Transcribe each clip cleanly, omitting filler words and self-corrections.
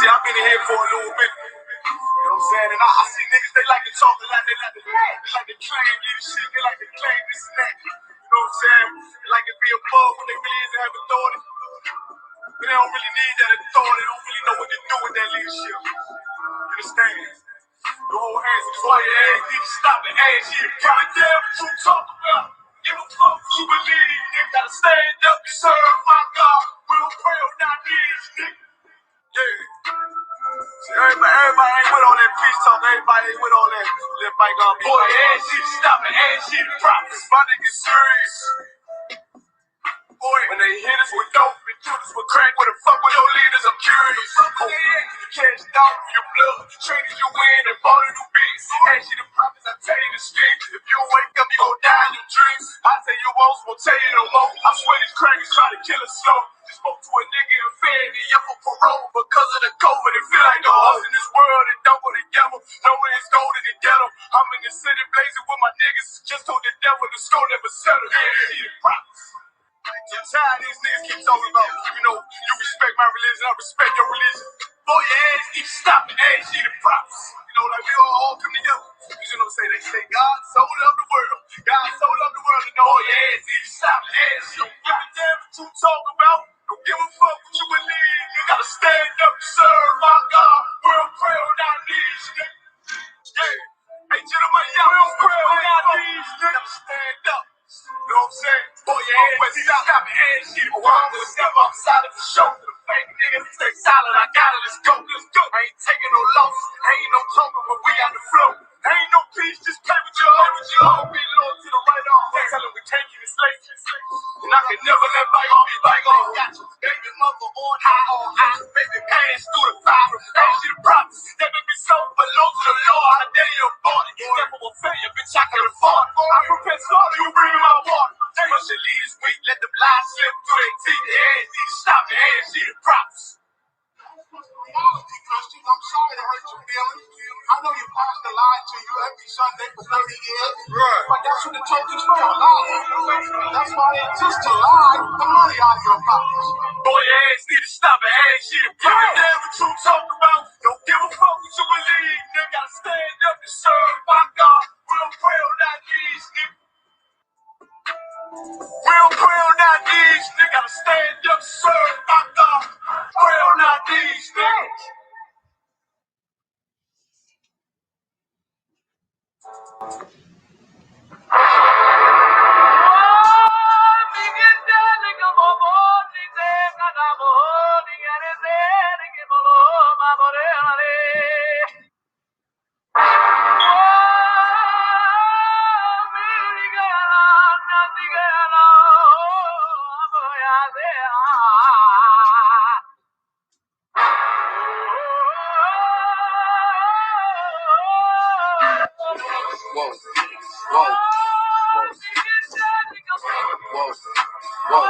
See, I've been in here for a little bit. You know what I'm saying? And I see niggas, they like to talk a lot. They like to claim leadership. They like to claim this and that. You know what I'm saying? They like to be above when they really is to have authority. But they don't really need that authority. They don't really know what to do with that leadership. You understand? Your whole hands is why your ass need to stop and ask you. Probably damn what you talk about. Give a fuck what you believe. Nigga gotta stand up and serve my God. We'll pray on our knees, nigga. Yeah. See, everybody ain't with all that peace talk. Everybody ain't with all that bygone. Boy, ass need to stop and ask you the prophets. My nigga's serious. Boy, when they hit us with dope and shoot us with crack, where the fuck with your leaders? I'm curious. Oh, you catch down for your blood, traded you in and bought a new beats. Ask you the prophets, I tell you the street. If you wake up, you gon' die in your dreams. I tell you once, won't tell you no more. I swear these crackers try to kill us slow. Just spoke to a nigga and fed me up for parole because of the COVID. It feel like the hoes in this world and don't go together. Nowhere it's golden in the ghetto. I'm in the city blazing with my niggas. Just told the devil the score never settled. Yeah, the prophets. I'm tired of these niggas keep talking about, you respect my religion, I respect your religion. Boy, your ass need to stop and ask you the props. Like we all come together. You know what I'm saying? They say God so loved the world. God so loved the world. And all your ass need to stop and ask you. Don't give a damn what you talk about. Don't give a fuck what you believe. You gotta stand up and serve my God. We'll pray on our knees, nigga. Yeah. Hey, gentlemen, we'll pray on our knees, nigga. Stand up. You know what I'm saying? Boy, your ass need to stop and ask you. I'm gonna step outside of the show. Fake niggas stay silent. I got it. Let's go. Let's go. I ain't taking no loss. Ain't no talking, but we on the flow. Ain't no peace. Just play with your own. Be loyal to the right arm. Tell them we can't keep it slave. And I can never let bygone be bygone. Got you. Baby mother on high. Baby pass through the fire. Ask you the props. That make me so below to the Lord. I dare you abort it. Never will fail. Bitch, I can afford it. I prepare slaughter. You bring my water. Push your leaders weak. Let the blind slip through their teeth. Their ass need to stop. Their ass need the props. Christians, I'm sorry to hurt your feelings. I know your pastor lied to you every Sunday for 30 years. Right. But that's what the church is for, lying. That's why they exist, to lie the money out of your pockets. Boy, your ass need to stop and ask you to give a damn what you talk about. Don't give a fuck what you believe. Nigga gotta stand up and serve my God. We'll pray on our knees, nigga. We'll pray on our knees, nigga. Gotta stand up and serve my God. Pray on our knees, nigga. Whoa.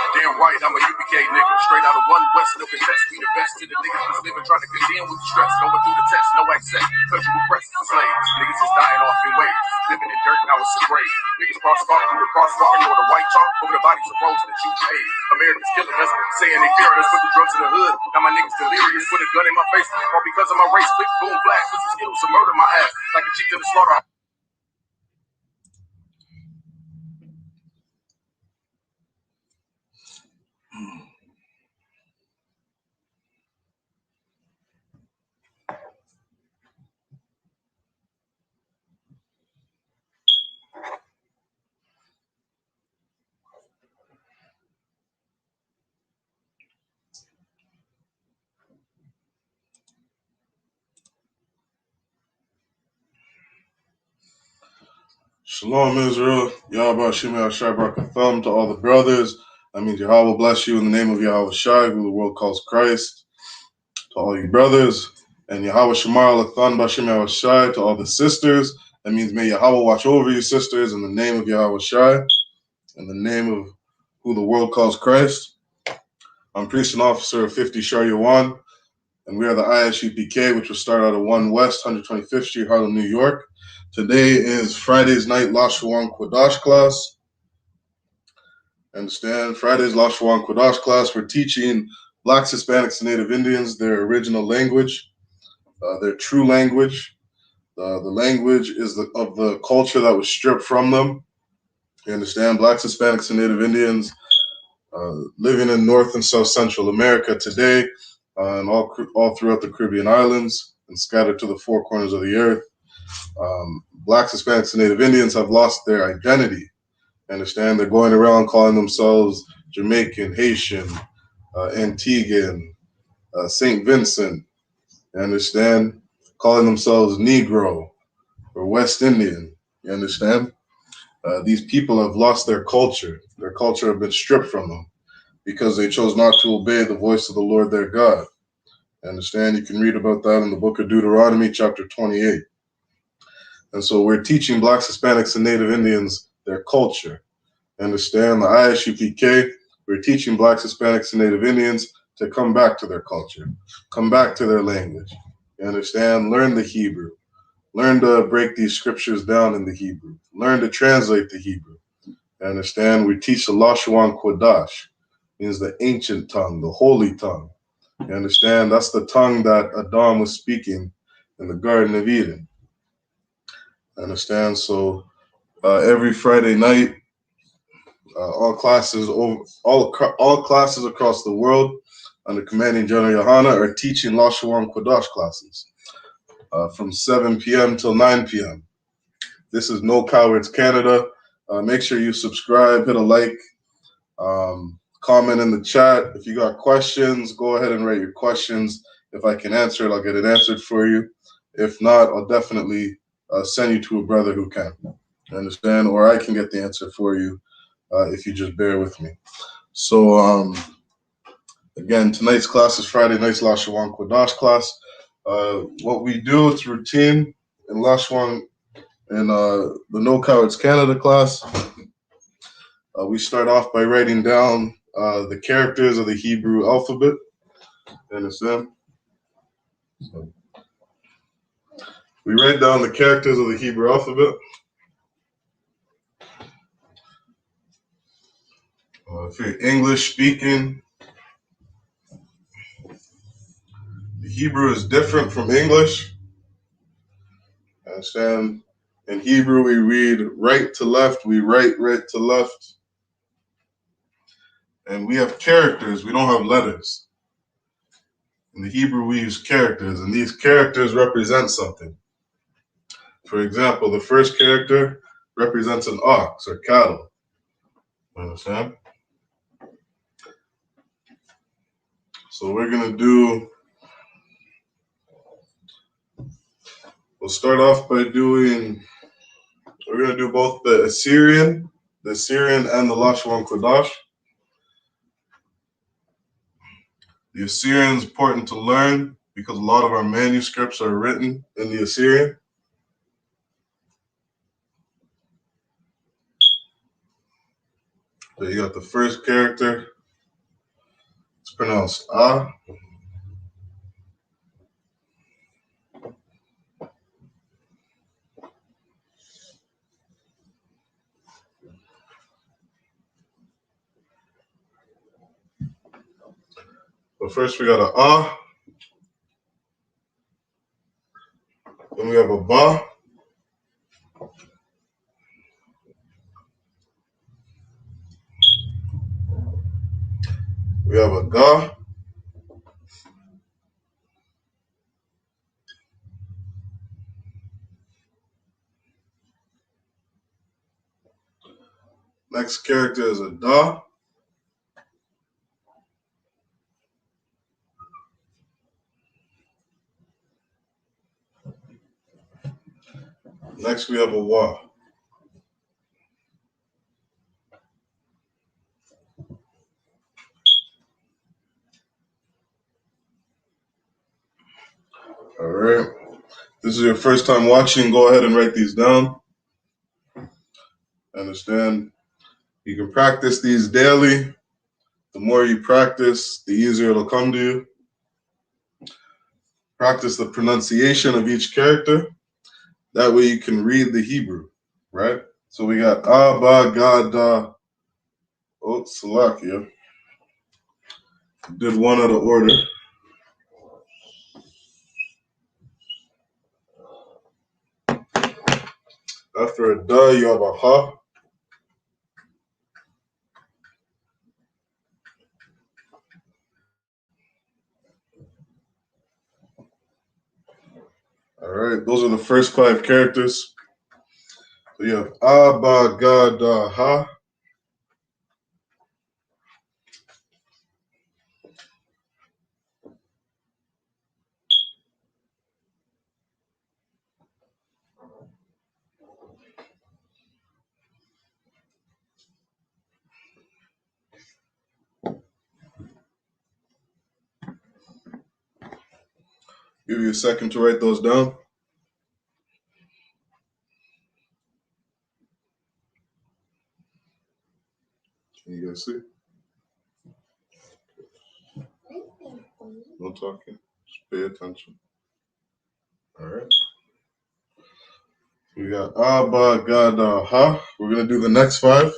Damn right, I'm a UPK nigga. Straight out of one West, no contest. We the best to the niggas who's living, trying to contend with the stress. Going through the test, no access. Virtual press for slaves. Niggas is dying off in waves. Living in dirt, now it's a grave. Niggas crosswalk through the crosswalk, or the white chalk over the bodies of roads that you paid. Americans killing us, saying they fearing us, put the drugs in the hood. Now my niggas delirious, put a gun in my face. All because of my race, quick, boom, black. Put some skills to murder my ass. Like a chief to the slaughter. Shalom, Israel. Yahweh Shemel Shabbat to all the brothers. That means Yahweh bless you in the name of Yahweh Shai, who the world calls Christ. To all you brothers. And Yahweh Shemar Lathan Bashem Yahweh Shai to all the sisters. That means may Yahweh watch over you, sisters, in the name of Yahweh Shai, in the name of who the world calls Christ. I'm priest and officer of 50 Shar Yawan, and we are the I.S.U.P.K, which was started out of 1 West, 125th Street, Harlem, New York. Today is Friday's night Lashawan Qadash class. Understand? Friday's Lashawan Qadash class. We're teaching Blacks, Hispanics, and Native Indians, their original language, their true language. The language is of the culture that was stripped from them. You understand? Blacks, Hispanics, and Native Indians living in North and South Central America today, and all throughout the Caribbean islands and scattered to the four corners of the earth. Blacks, Hispanics, and Native Indians have lost their identity. Understand? They're going around calling themselves Jamaican, Haitian, Antiguan, St. Vincent. You understand? Calling themselves Negro or West Indian. You understand? These people have lost their culture. Their culture have been stripped from them because they chose not to obey the voice of the Lord their God. You understand? You can read about that in the book of Deuteronomy, chapter 28. And so we're teaching Blacks, Hispanics, and Native Indians their culture. Understand? The I.S.U.P.K, we're teaching Blacks, Hispanics, and Native Indians to come back to their culture, come back to their language. You understand? Learn the Hebrew. Learn to break these scriptures down in the Hebrew. Learn to translate the Hebrew. You understand? We teach the Lashawan Qadash, means the ancient tongue, the holy tongue. You understand? That's the tongue that Adam was speaking in the Garden of Eden. Understand? So every Friday night, all classes across the world under Commanding General YAHANNA are teaching Lashawan Qadash classes from 7 p.m. till 9 p.m. This is No Cowards Canada. Make sure you subscribe, hit a like, comment in the chat. If you got questions, go ahead and write your questions. If I can answer it, I'll get it answered for you. If not, I'll definitely send you to a brother who can. Understand? Or I can get the answer for you if you just bear with me. So, again, tonight's class is Friday night's Lashawan Qadash class. What we do, it's routine in Lashawan in the No Cowards Canada class. We start off by writing down the characters of the Hebrew alphabet. You understand? So we write down the characters of the Hebrew alphabet. If you're English speaking, the Hebrew is different from English. You understand? In Hebrew, we read right to left. We write right to left. And we have characters. We don't have letters. In the Hebrew, we use characters, and these characters represent something. For example, the first character represents an ox or cattle. Understand? So we'll start off by we're going to do both the Assyrian and the Lashawan Qadash. The Assyrian is important to learn because a lot of our manuscripts are written in the Assyrian. So you got the first character. It's pronounced Ah. But first we got a Ah. Then we have a Ba. We have a Ga. Next character is a Da. Next we have a Wa. All right. This is your first time watching. Go ahead and write these down. Understand? You can practice these daily. The more you practice, the easier it'll come to you. Practice the pronunciation of each character. That way you can read the Hebrew, right? So we got Ah, Ba, Ga, Da. Oh, Salakia. Did one out of order. After a da, you have a ha. All right, those are the first 5 characters. So you have a, ba, ga, da, ha. Give you a second to write those down. Can you guys see? No talking. Just pay attention. All right. We got a, ba, ga, da, ha. We're going to do the next 5.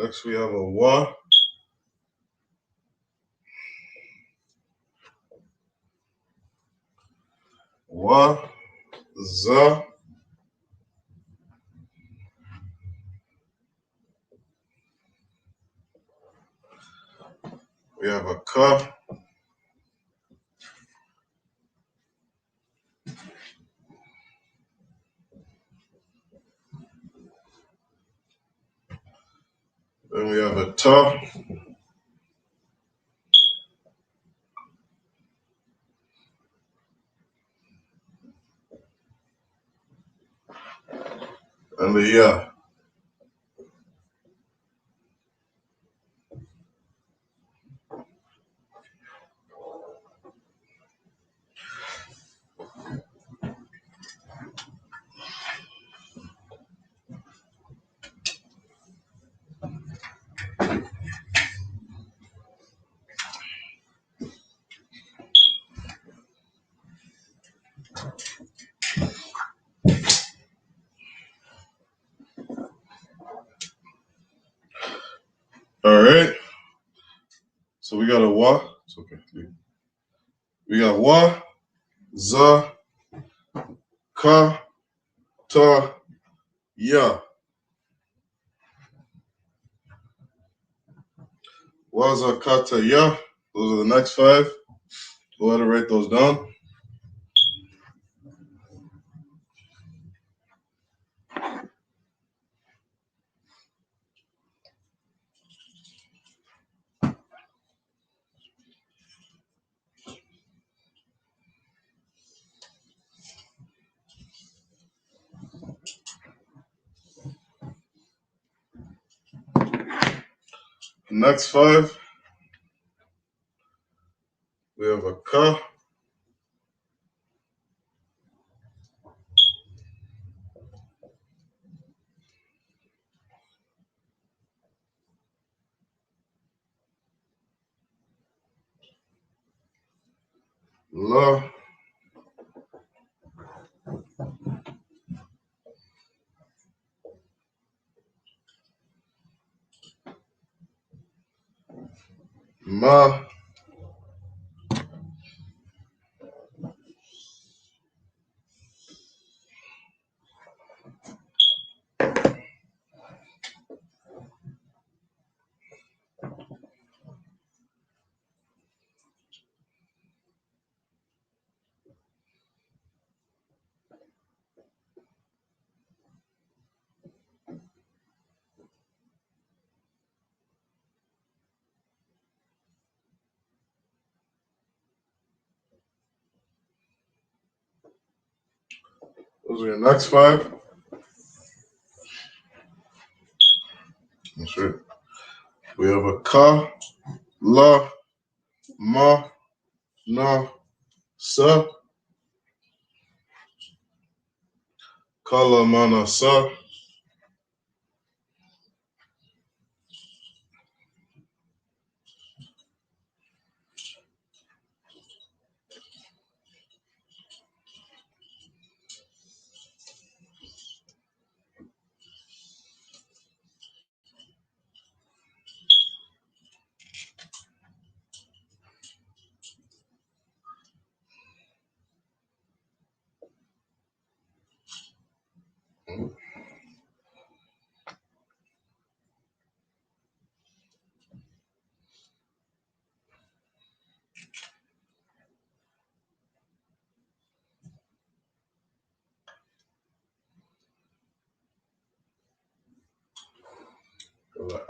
Next, we have a wa. Wa, za. We have a ka. Then we have a ta. And the ya. All right. So we got a wa. It's okay. We got wa, za, ka, ta, ya. Wa, za, ka, ta, ya. Those are the next 5. Go ahead and write those down. The next 5, we have a ka, la, ma, those are your next 5. That's right. We have a ka, la, ma, na, sa. Kala Manasa.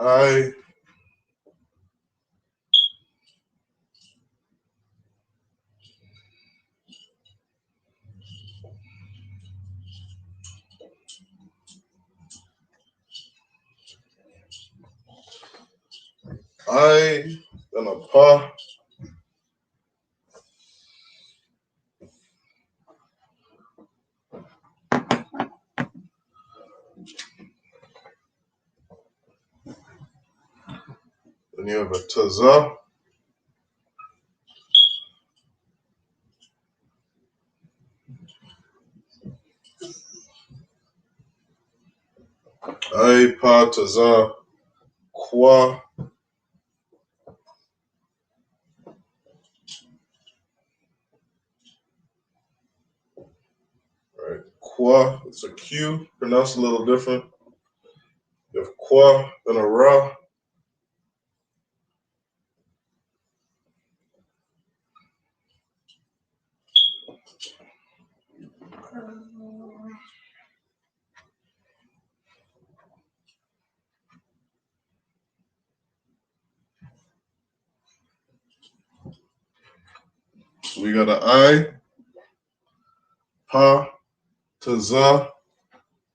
I. I, then a Pa. Then you have a Taza. I, Pa, Taza, Kwa. Right. Kwa, it's a Q, pronounced a little different. You have Kwa, then a Ra. So we got an I, Pa, Taza,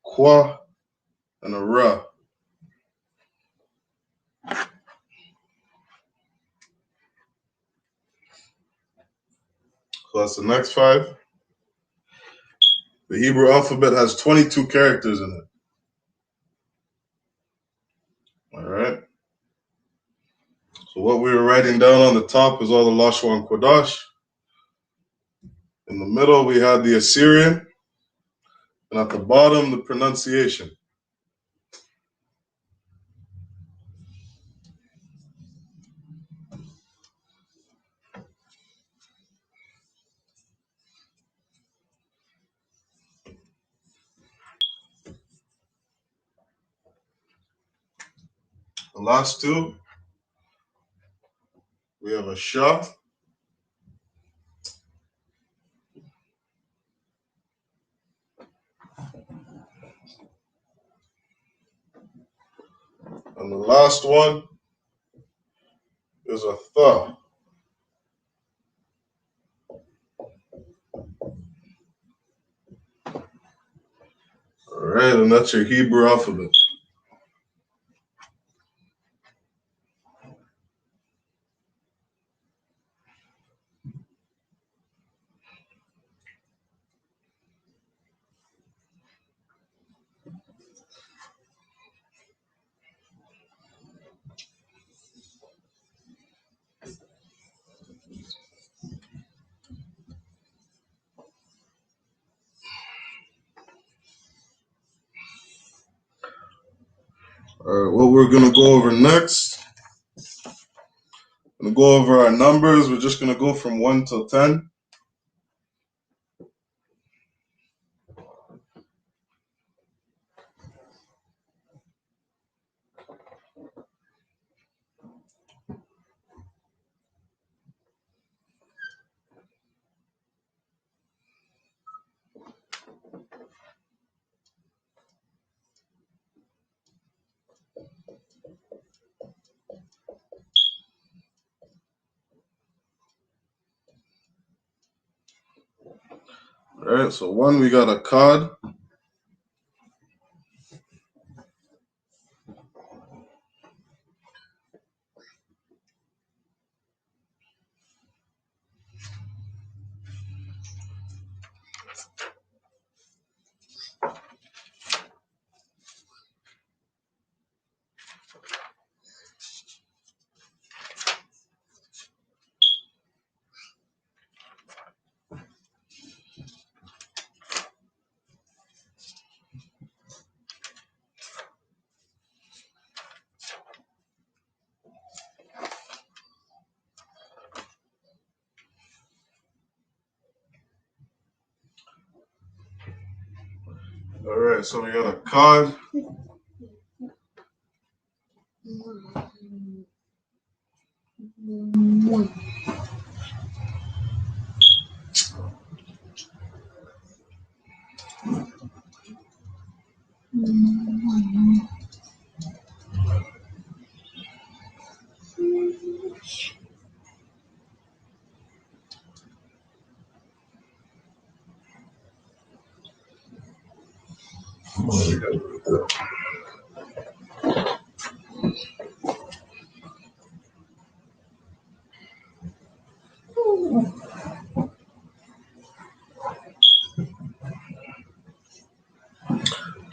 Kwa, and a Ra. So that's the next 5. The Hebrew alphabet has 22 characters in it. All right. So what we were writing down on the top is all the Lashawan Qadash. In the middle, we had the Assyrian. And at the bottom, the pronunciation. The last 2, we have a Shah. And the last one is a Tha. All right, and that's your Hebrew alphabet. All right, what we're going to go over next, I'm going to go over our numbers. We're just going to go from 1 till 10. All right, so 1, we got a Qad. Alright, so we got a card.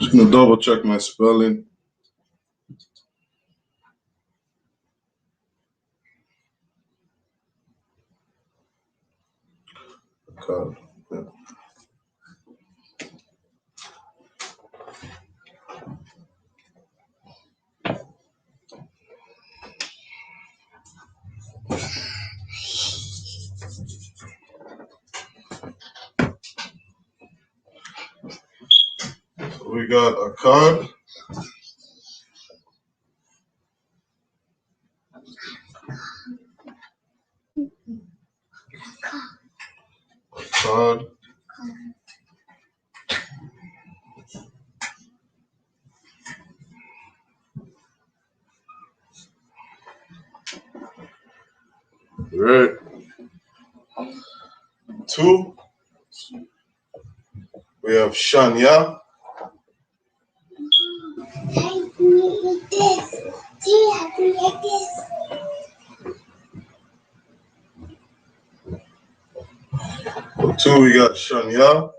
Just gonna double check my spelling. Card. Yeah. So we got a card. Card. Right. 2. We have Shania. For 2, we got Shania.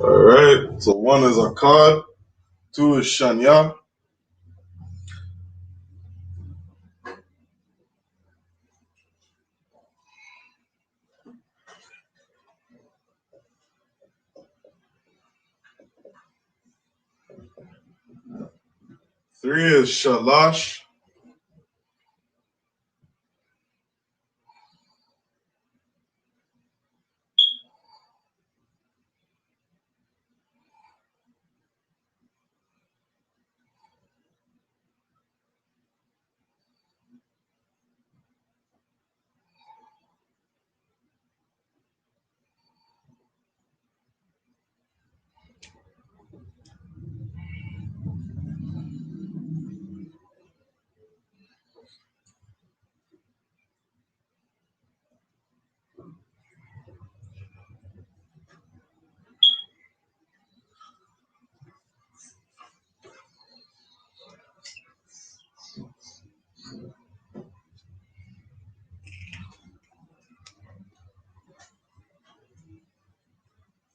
Alright, so 1 is a card. 2 is Shania. 3 is Shalash.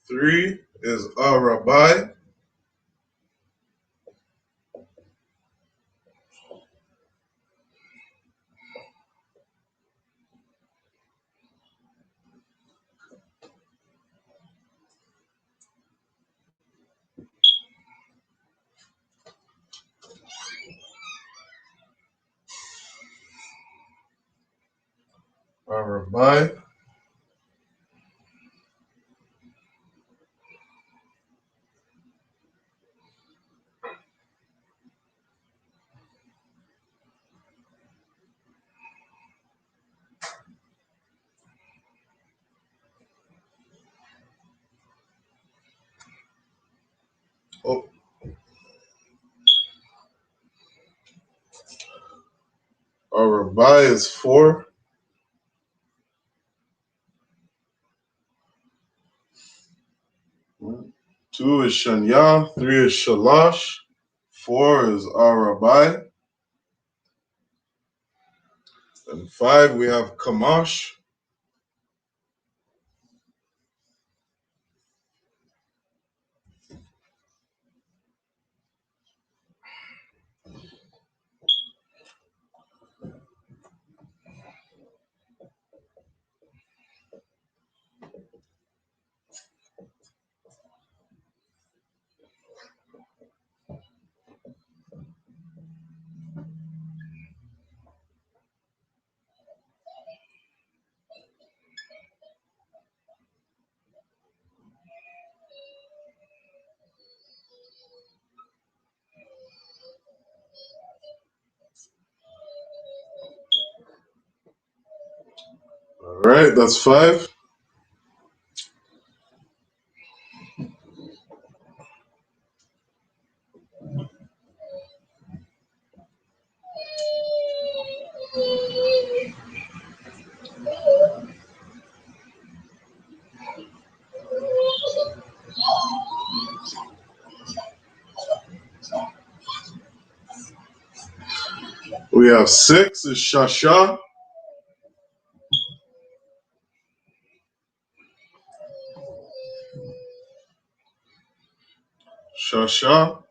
3 is Arabai. 4. 2 is Shania. 3 is Shalash. 4 is Arabai. And 5, we have Kamash. All right, that's 5. We have 6 is Shasha. Shasha.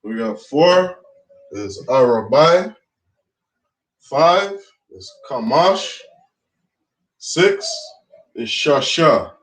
We got 4 is Arabai. 5 is Kamash. 6 is Shasha.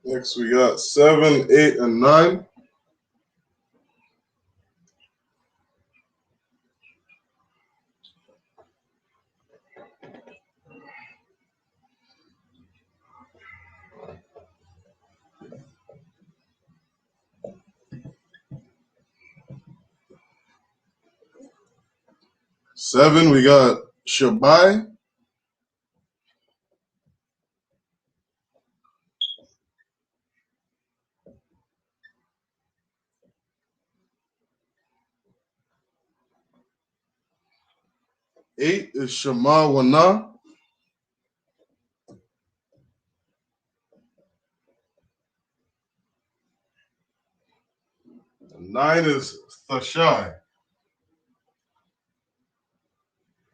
Next we got 7, 8, and 9. 7 we got Shabai. 8 is Shema Wana. 9 is Thashai.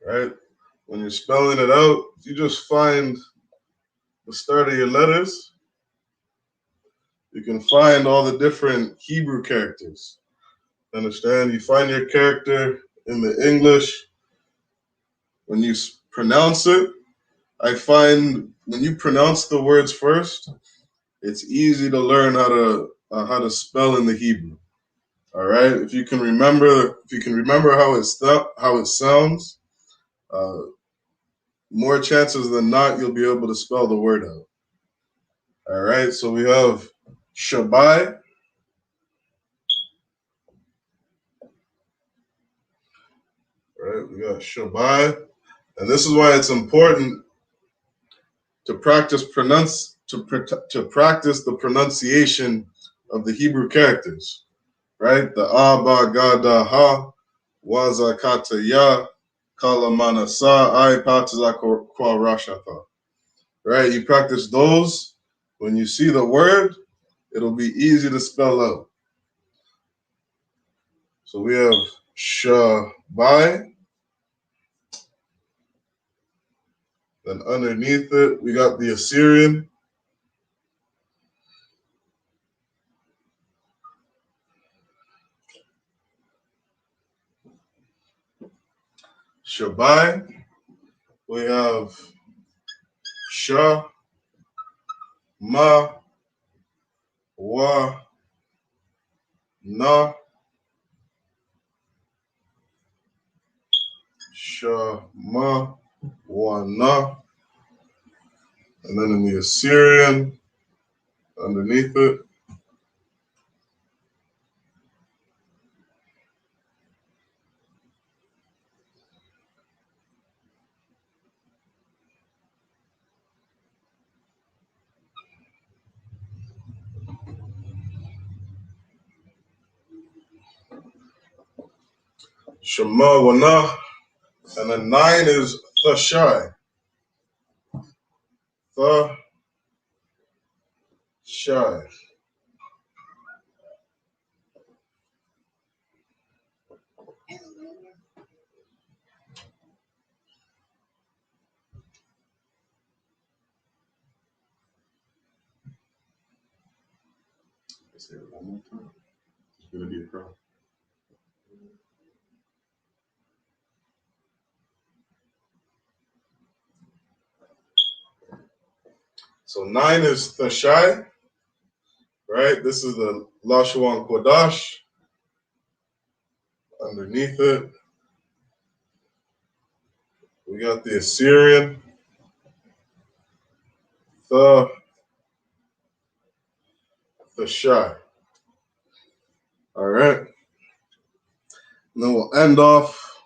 Right? When you're spelling it out, you just find the start of your letters. You can find all the different Hebrew characters. Understand? You find your character in the English. When you pronounce it, I find when you pronounce the words first, it's easy to learn how to spell in the Hebrew. All right. If you can remember how it sounds, more chances than not you'll be able to spell the word out. All right. So we have Shabai. Right. We got Shabai, and this is why it's important to practice the pronunciation of the Hebrew characters. Right. The Abba Gada Ha Wazakata Ya Kalamanasa I Patazakwa Rashata. Right? You practice those. When you see the word, it'll be easy to spell out. So we have Shabai. Then underneath it, we got the Assyrian. Shabai. We have Sha, Ma, Wa, Na. Sha, Ma, Wa, Na. And then in the Assyrian, underneath it, Shema, Wa, Na. And then 9 is Thashai. Thashai. Say it one more time. It's going to be a crowd. So 9 is the Shai, right? This is the Lashawan Qadash. Underneath it, we got the Assyrian, the Shai. All right. And then we'll end off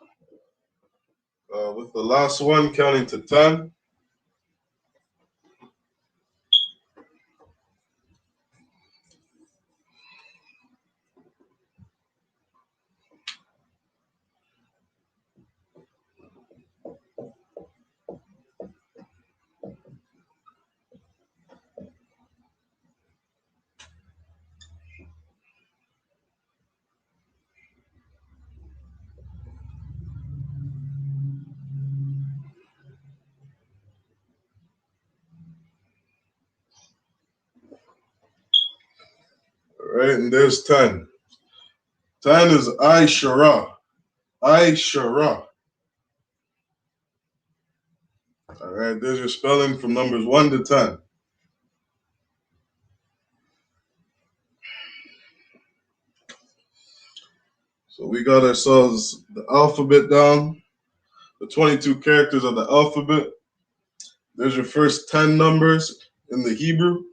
with the last one, counting to 10. All right, and there's 10. 10 is I-Shara. I-Shara. All right, there's your spelling from numbers 1 to 10. So we got ourselves the alphabet down, the 22 characters of the alphabet. There's your first 10 numbers in the Hebrew.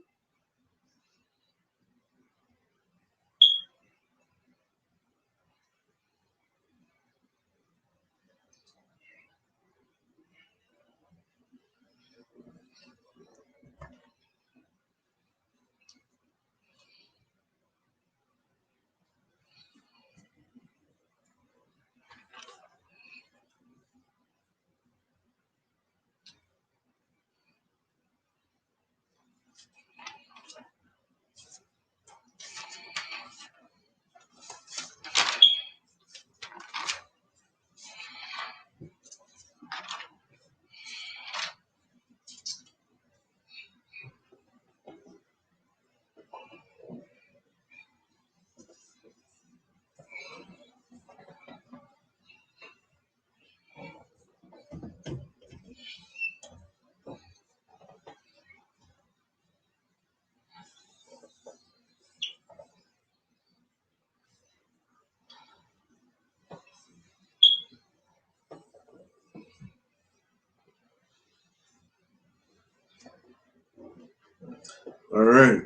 All right.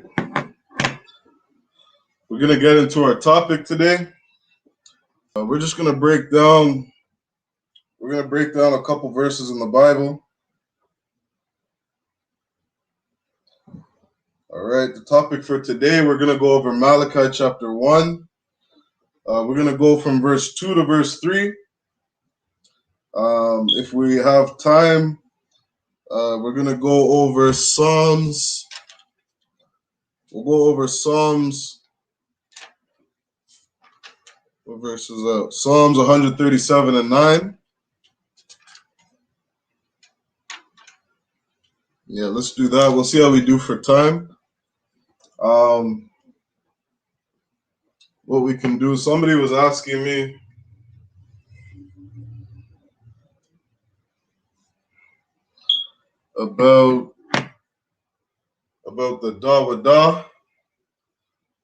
We're going to get into our topic today. We're just going to break down a couple verses in the Bible. All right, the topic for today, we're going to go over Malachi chapter 1. We're going to go from verse 2 to verse 3. If we have time, we're going to go over Psalms. We'll go over Psalms. What verse is that? Psalms 137 and 9. Yeah, let's do that. We'll see how we do for time. What we can do, somebody was asking me about the Dawadah,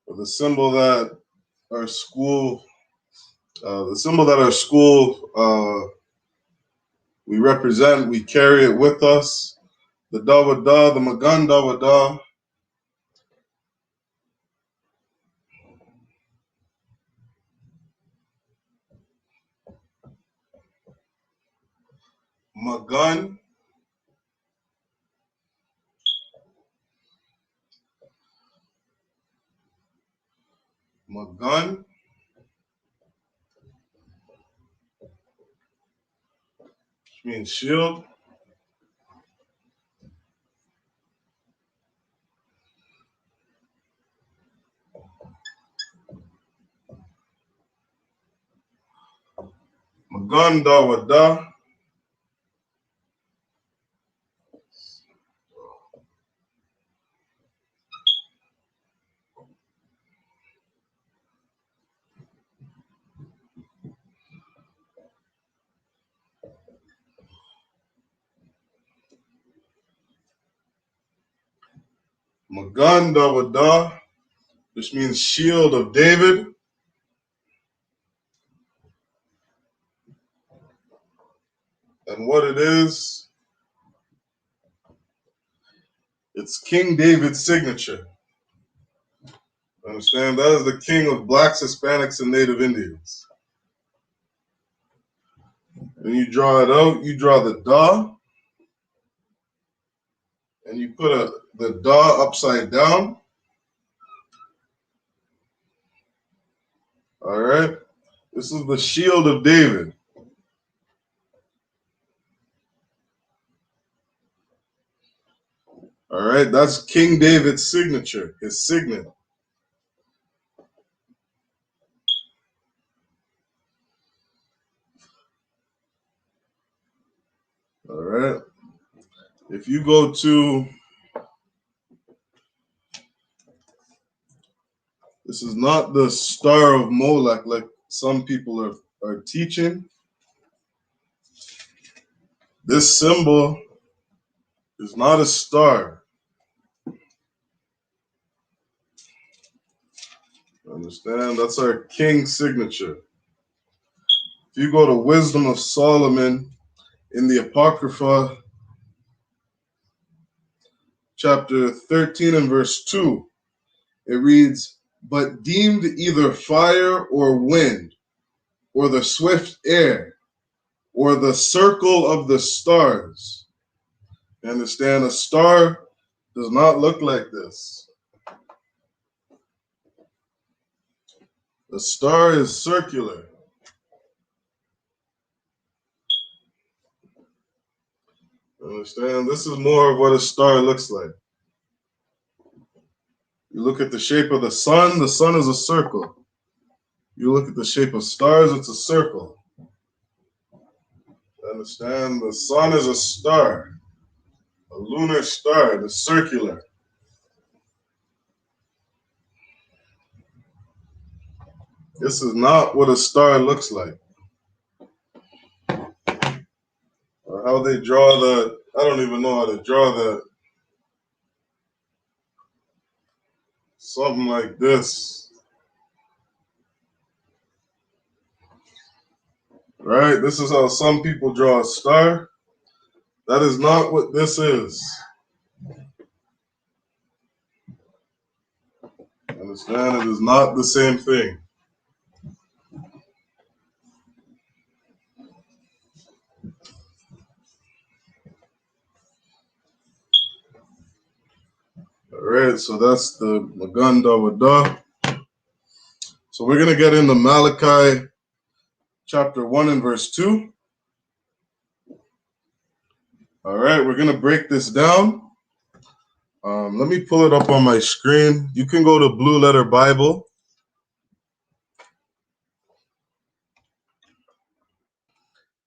or the symbol that our school, we represent, we carry it with us. The Dawadah, the Magan Dawadah. Magan. Magan. Which means shield. Magan Dawadah. Magan Dawada, which means shield of David. And what it is, it's King David's signature. Understand? That is the king of blacks, Hispanics, and Native Indians. When you draw it out, you draw the Da, and you put the Da upside down. All right? This is the shield of David. All right? That's King David's signature, his signet. All right? If you go to, this is not the Star of Molech like some people are teaching. This symbol is not a star. Understand? That's our king's signature. If you go to Wisdom of Solomon in the Apocrypha, chapter 13 and verse 2, it reads, "But deemed either fire or wind, or the swift air, or the circle of the stars." You understand? A star does not look like this. The star is circular. Understand? This is more of what a star looks like. You look at the shape of the sun is a circle. You look at the shape of stars, it's a circle. Understand? The sun is a star, a lunar star, the circular. This is not what a star looks like. Or how they draw I don't even know how to draw that. Something like this. Right? This is how some people draw a star. That is not what this is. Understand? It is not the same thing. All right, so that's the Magan Dawada. So we're going to get into Malachi chapter 1 and verse 2. All right, we're going to break this down. Let me pull it up on my screen. You can go to Blue Letter Bible.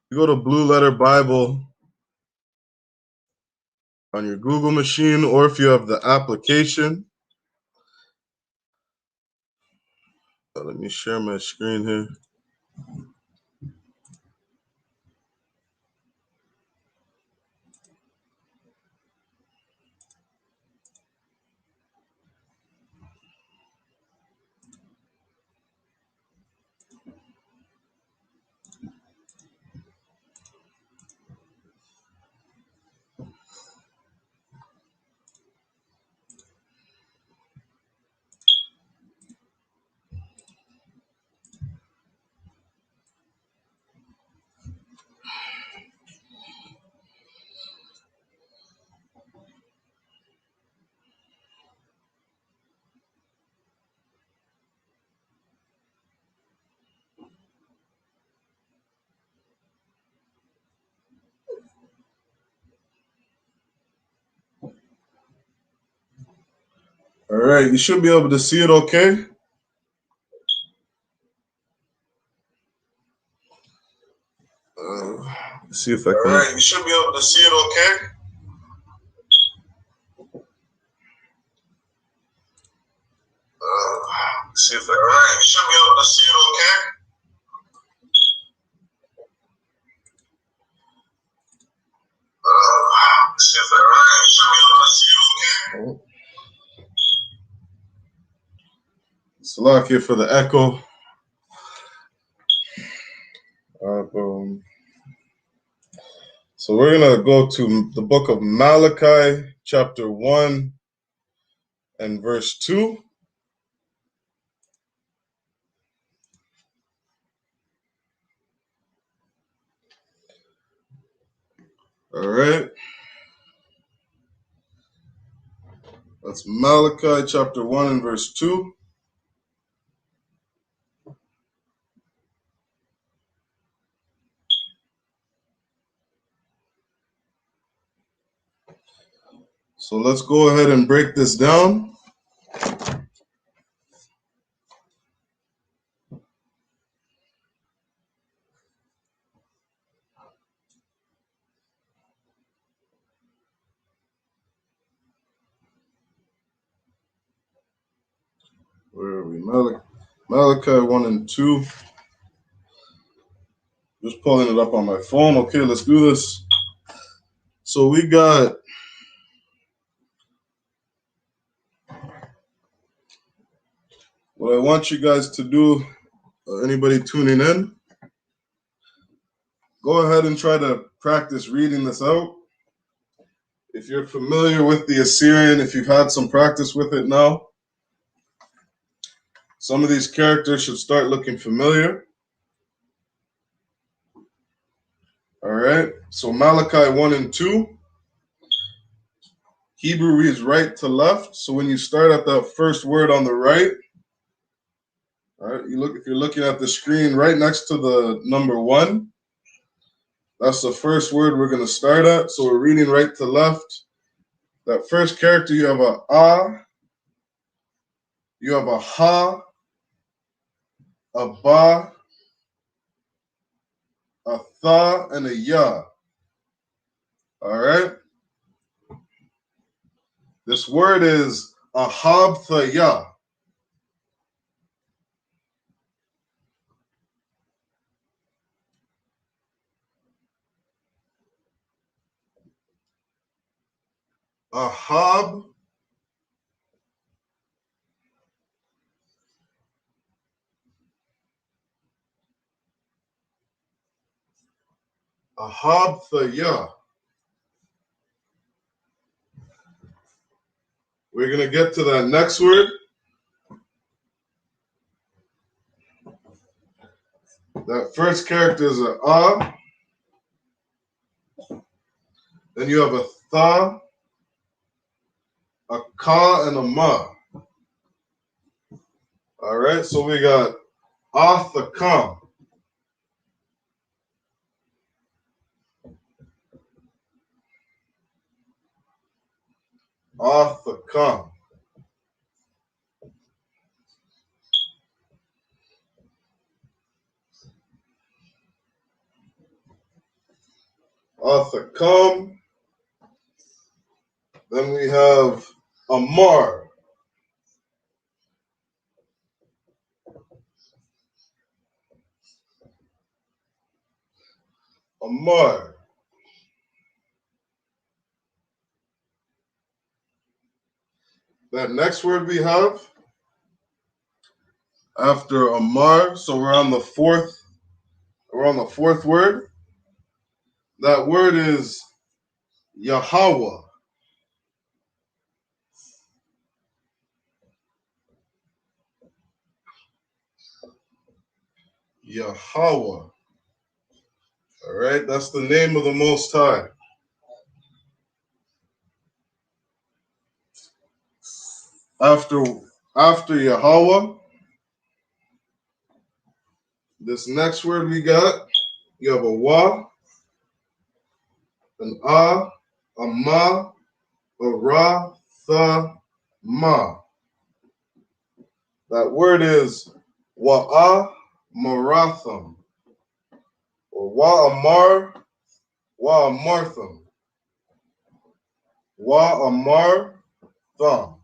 You go to Blue Letter Bible on your Google machine, or if you have the application. Let me share my screen here. All right, you should be able to see it okay. Let's see if I can. All right, you should be able to see it okay. Let's see if I can. All right, you should be able to see it okay. Let's see if I can. All right, you should be able to see it okay. Salakia for the echo. So we're going to go to the book of Malachi, chapter 1 and verse 2. All right. That's Malachi, chapter 1 and verse 2. So let's go ahead and break this down. Where are we? Malachi 1 and 2. Just pulling it up on my phone. Okay, let's do this. So we got what I want you guys to do, anybody tuning in, go ahead and try to practice reading this out. If you're familiar with the Assyrian, if you've had some practice with it now, some of these characters should start looking familiar. All right, so Malachi 1 and 2. Hebrew reads right to left. So when you start at the first word on the right, all right, if you're looking at the screen right next to the number 1, that's the first word we're going to start at. So we're reading right to left. That first character, you have a ah, you have a ha, a ba, a tha, and a ya. All right. This word is ahabthaya. Ahab, ahabthaya. We're going to get to that next word. That first character is a ah. Then you have a tha, a ka, and a ma. All right, so we got athakam. Athakam. Athakam. Then we have Amar. Amar. That next word we have after Amar, so we're on the fourth word. That word is Yahweh. Yahweh. All right, that's the name of the Most High. After Yahweh, this next word we got, you have a wa, an a ma, a ra, tha, ma. That word is wa'a maratham, or wa'amar, wa'amartham, wa'amar tham,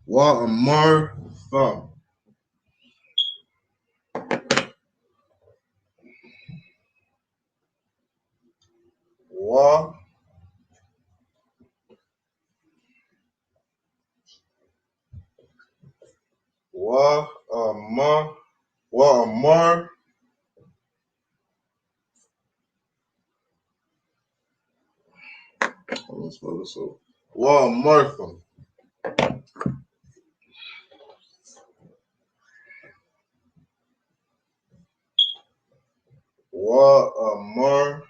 wa'amar tham. Wa Wa'amar. Let's spell this out. Wa'amartham. Wa'amartham.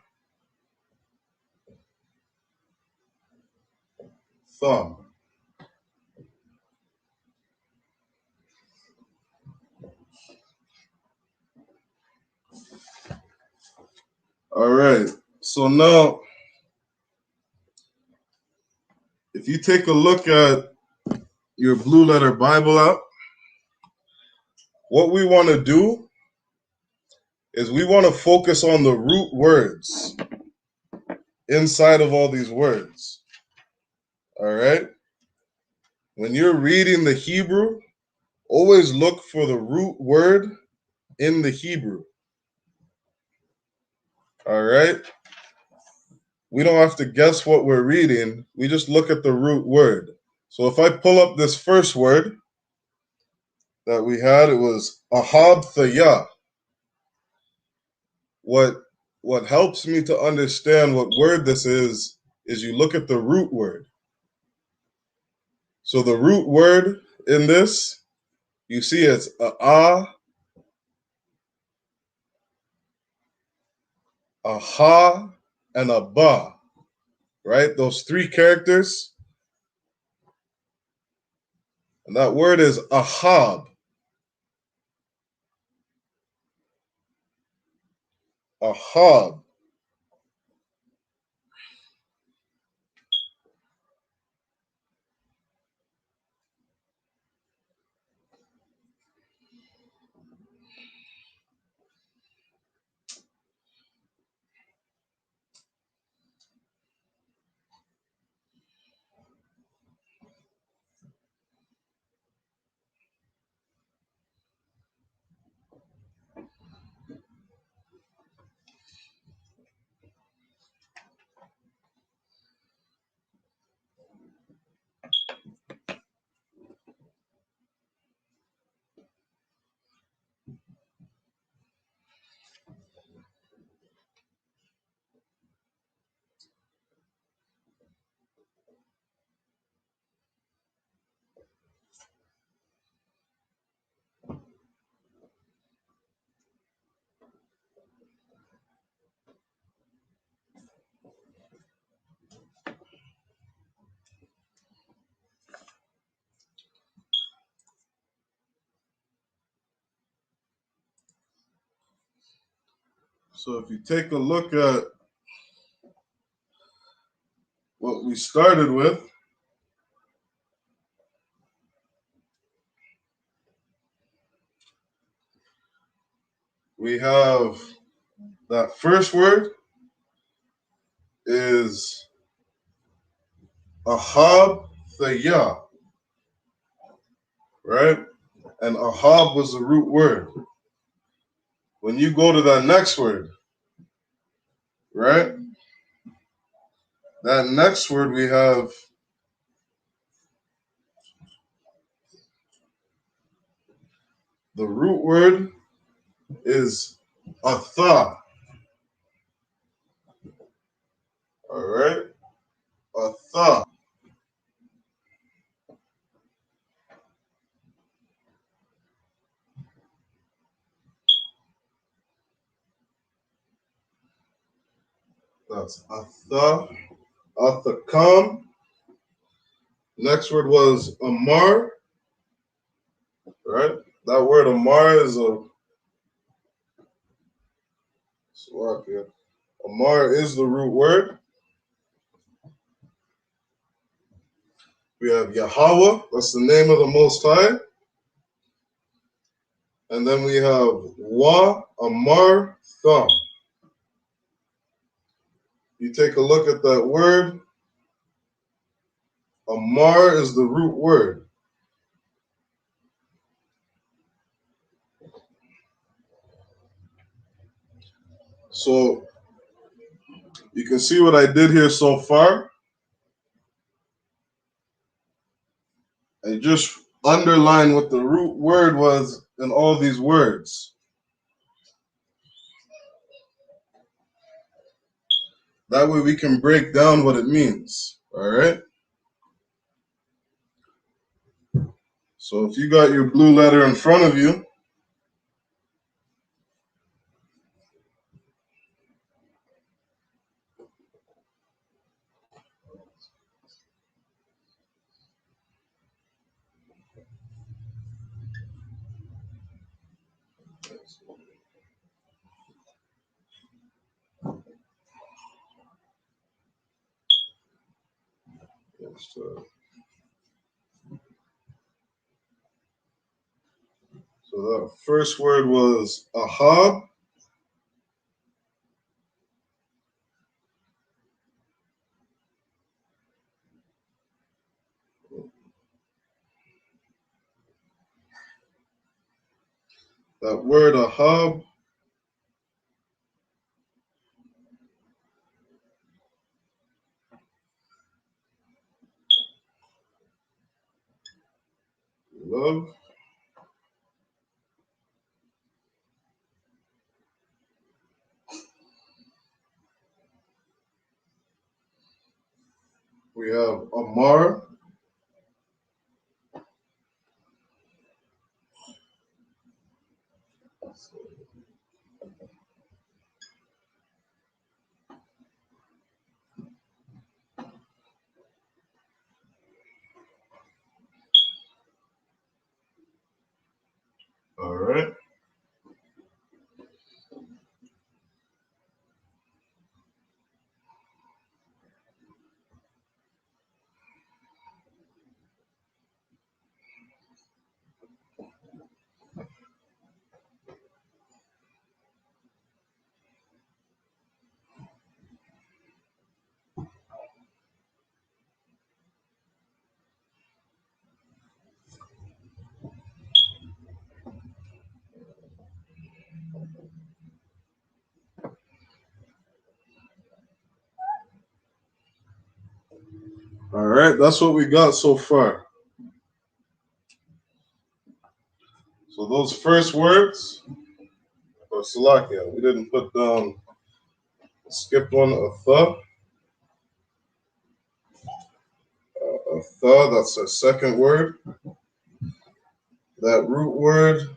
All right. So now, if you take a look at your Blue Letter Bible app, what we want to do is we want to focus on the root words inside of all these words. All right? When you're reading the Hebrew, always look for the root word in the Hebrew. All right? We don't have to guess what we're reading. We just look at the root word. So if I pull up this first word that we had, it was ahabthaya. What helps me to understand what word this is you look at the root word. So the root word in this, you see it's a ha, and a ba, right? Those three characters. And that word is ahab. Ahab. So if you take a look at what we started with, we have that first word is ahab thaya, right? And ahab was the root word. When you go to that next word, right? That next word we have the root word is atha. All right? Atha. That's atha. Athakam. Next word was amar. Right? That word amar is a Amar is the root word. We have Yahweh, that's the name of the Most High. And then we have Wa Amar Thum. You take a look at that word. Amar is the root word. So you can see what I did here so far. I just underline what the root word was in all these words. That way we can break down what it means. All right? So if you got your blue letter in front of you, so that first word was ahab. That word ahab love. We have Amar. All right. All right, that's what we got so far. So those first words, or Salakia, we didn't put down, skipped one, atha, that's our second word. That root word,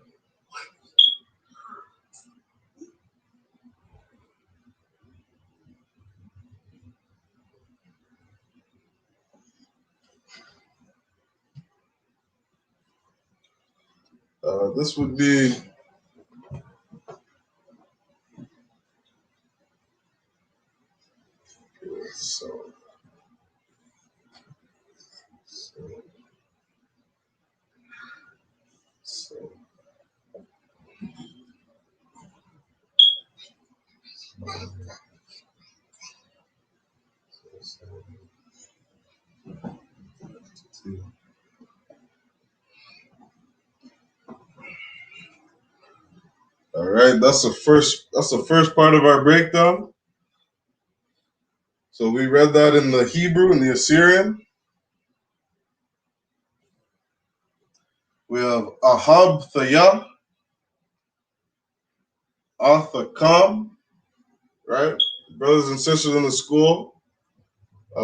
this would be all right, that's the first part of our breakdown. So we read that in the Hebrew and the Assyrian. We have ahab thayah, athakam, right? Brothers and sisters in the school,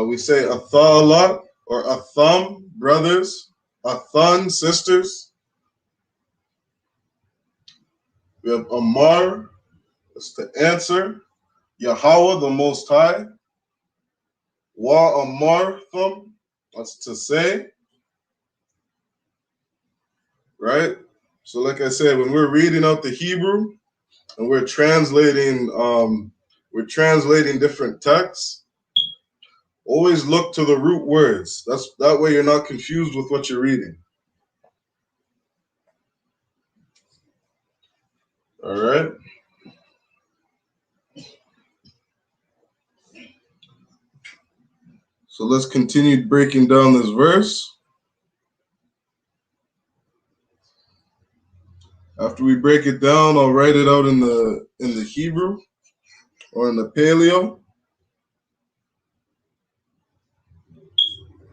we say atha a lot, or atham, brothers, athan, sisters. We have amar, that's to answer. Yahweh, the Most High. Wa amartham, that's to say. Right? So like I said, when we're reading out the Hebrew and we're translating different texts, always look to the root words. That way you're not confused with what you're reading. All right? So let's continue breaking down this verse. After we break it down, I'll write it out in the Hebrew or in the Paleo,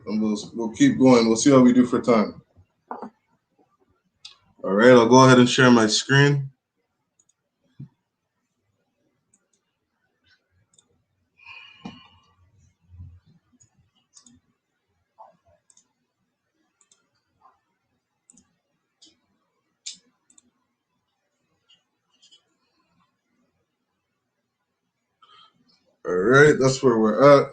and we'll keep going. We'll see how we do for time. All right, I'll go ahead and share my screen. All right, that's where we're at.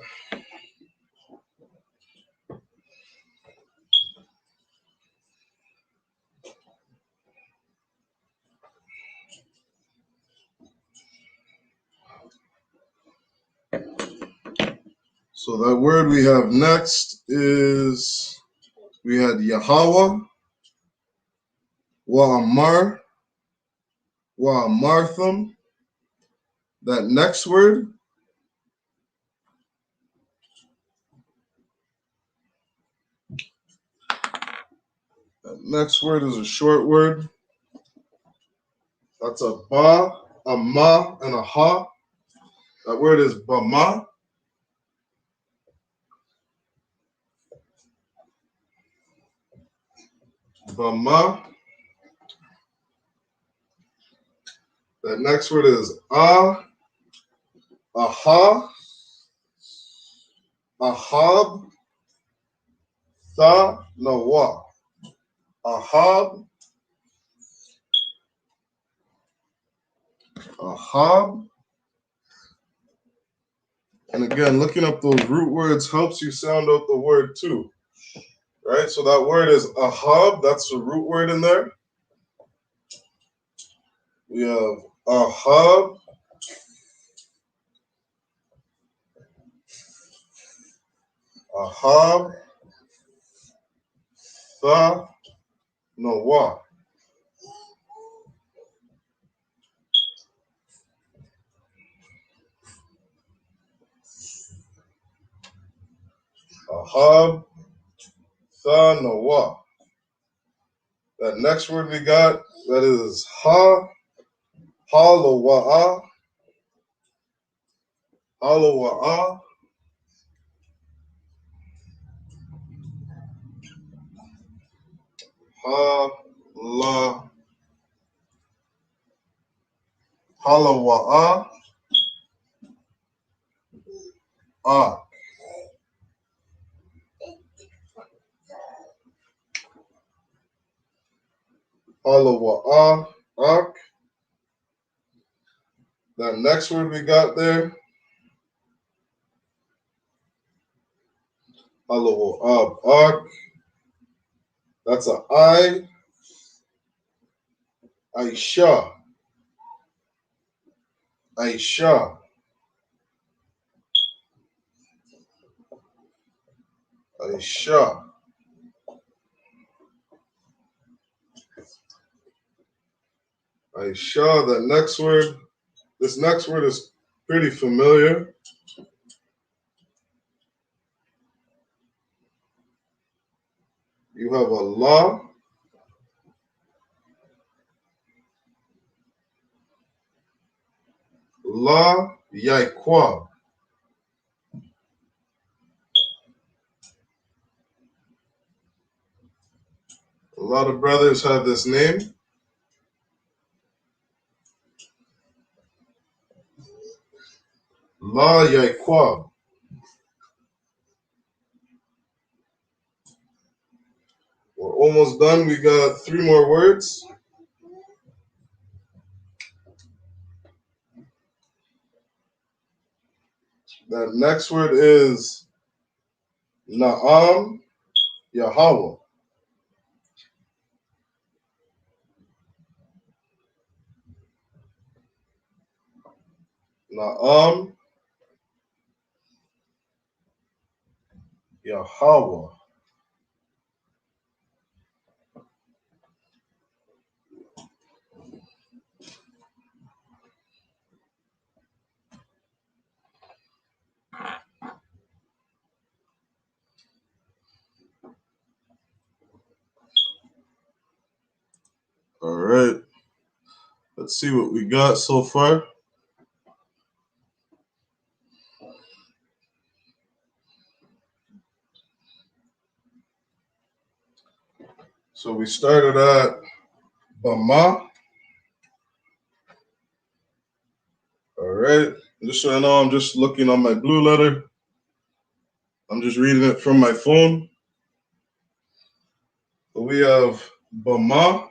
So that word we have next is, we had Yahweh, Wa'amar, Wa'amartham. That next word, is a short word. That's a ba, a ma, and a ha. That word is bama. Bama. That next word is aha, ahab, tha, nawa. Ahab, ahab. And again, looking up those root words helps you sound out the word too. Right? So that word is ahab. That's the root word in there. We have ahab, ahab, tha, nawa. Ahab, tha, nawa. That next word we got, that is ha, halawa'a, halawa'a, halawa'a, halawa'a, ak. That next word we got there, halawa'a, ak. That's a I, Aisha, Aisha. Aisha. Aisha, that next word, this next word is pretty familiar. You have a la, yaikwa. A lot of brothers have this name. La yaikwa. We're almost done. We got 3 more words. That next word is Na'am, Yahweh. Na'am, Yahweh. All right. Let's see what we got so far. So we started at Bama. All right. Just so I know, I'm just looking on my blue letter. I'm just reading it from my phone. So we have Bama.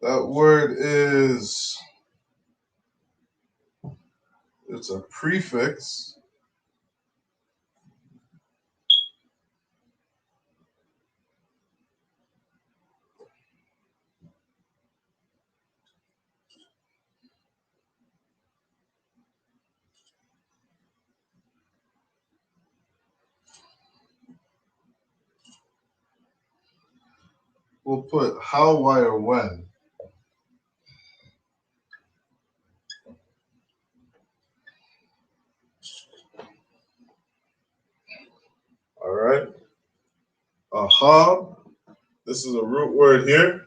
That word is, it's a prefix. We'll put how, why, or when. All right. Aha. This is a root word here.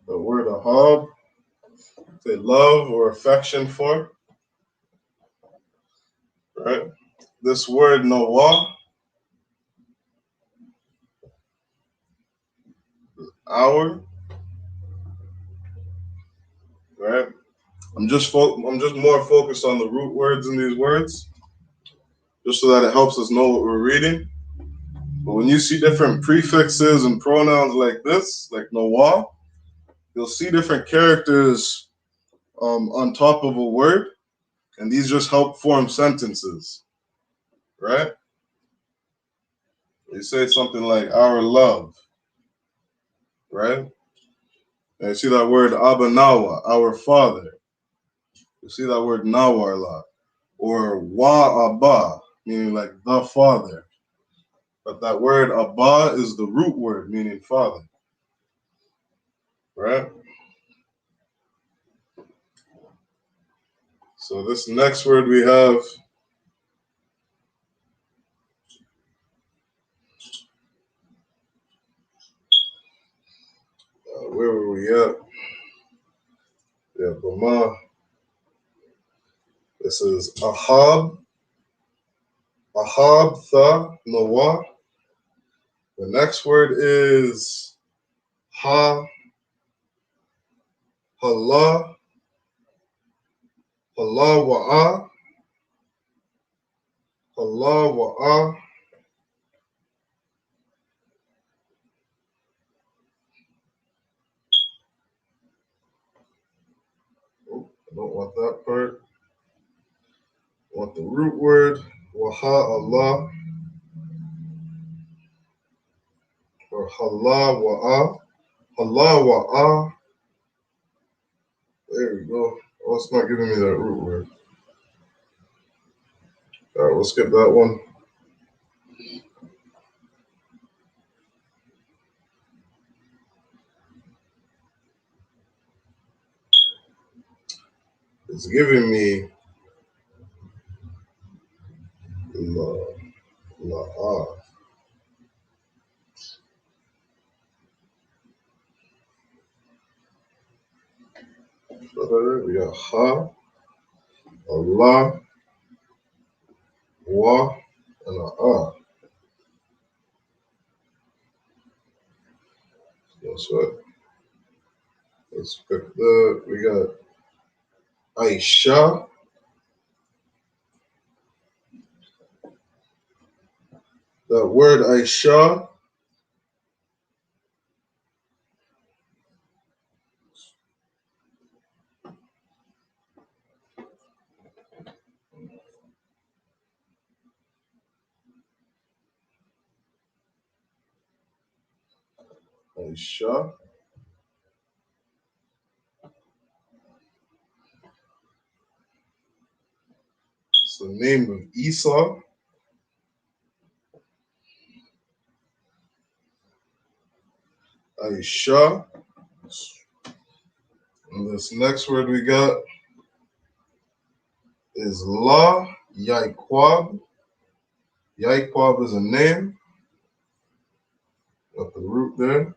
The word ahab, say love or affection for. Right. This word Noah, hour. Right. I'm just more focused on the root words in these words, just so that it helps us know what we're reading. But when you see different prefixes and pronouns like this, like Noah, you'll see different characters on top of a word, and these just help form sentences, right? You say something like our love, right? And you see that word Abanawa, our father. You see that word Nawa a lot. Or Wa Abba, meaning like the father. But that word Abba is the root word, meaning father, right? So this next word we have, where were we at? Yeah, Bama. This is Ahab, Tha, Noah. The next word is Hala, Wa'a, Wa'a. Oh, I don't want that part. I want the root word, Waha Allah, or Hala Wa'a. Wa'a. There we go. Oh, it's not giving me that root word. All right, we'll skip that one. It's giving me La'a. We got Ha, Allah, Wa, and A'a. That's what. Let's pick that. We got Aisha. That word Aisha, Aisha. name of Esau. Aisha. And this next word we got is La Yaiquab. Yaiquab is a name. Got the root there.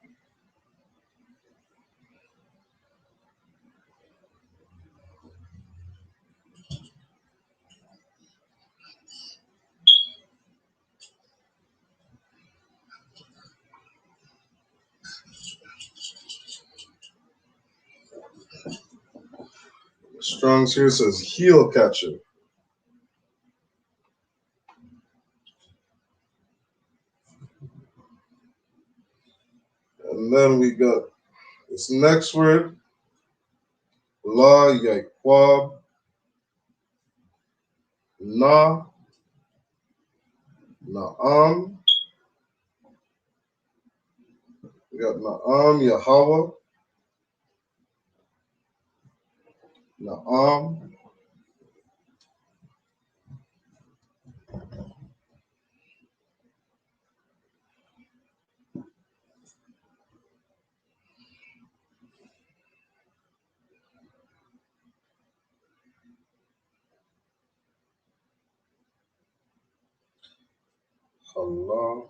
Strong's here says heel catcher. And then we got this next word, La Yaiquab Na Naam. We got Naam Yahweh. Naam. Allah.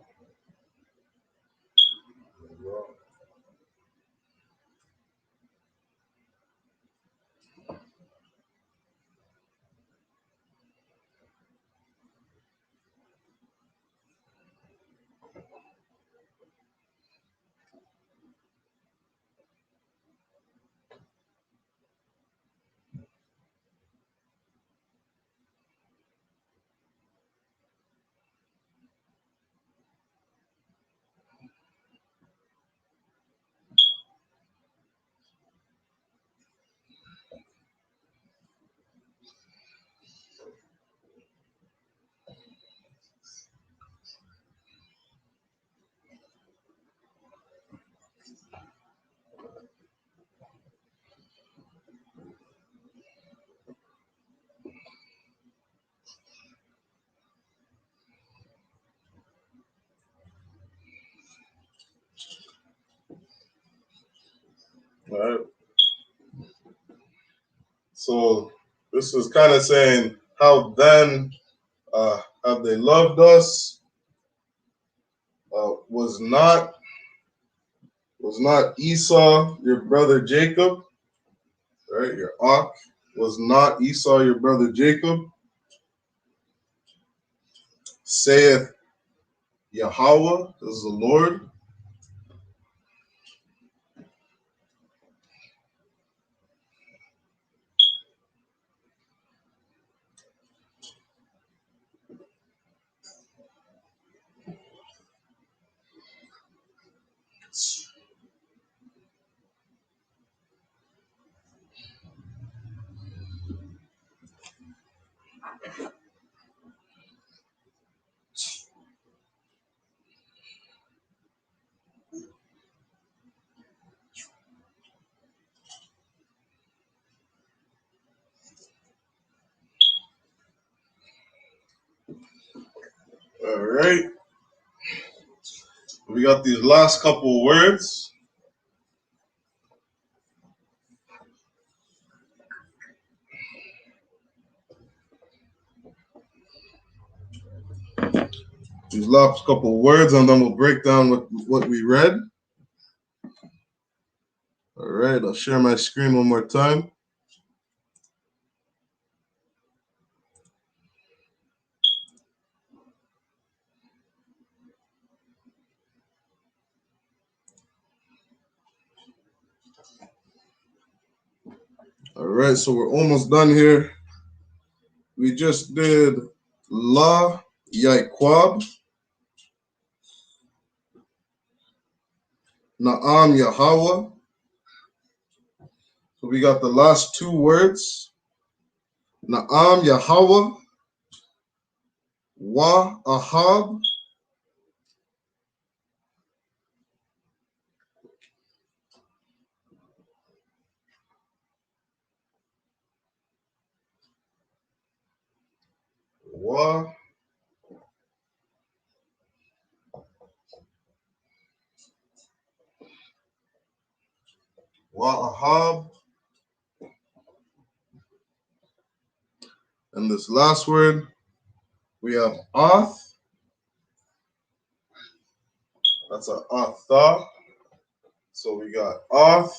All right. So this is kind of saying, how then have they loved us? Was not Esau your brother Jacob? Right, your Ak was not Esau your brother Jacob? Saith Yahweh, this is the Lord. All right. We got these last couple words. These last couple words, and then we'll break down what we read. All right, I'll share my screen one more time. All right, so we're almost done here. We just did La Yaiquab, Naam Yahweh. So we got the last two words, Naam Yahweh, Wa Ahab. Wa. Ahab. And this last word, we have Oth. That's a Atha. So we got Oth.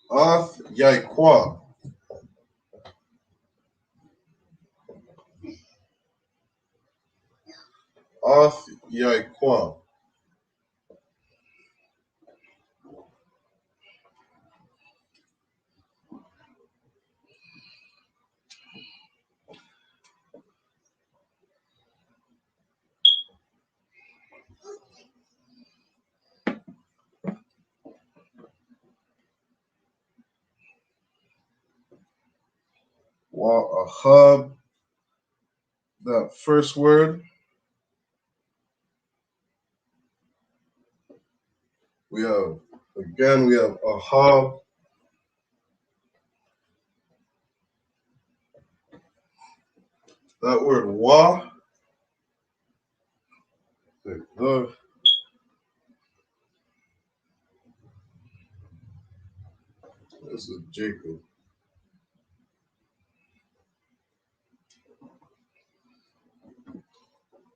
Oth Yaikwa. Oth Yaikwa. Wa Ahab. That first word, we have Ahab. That word Wa. This is Jacob.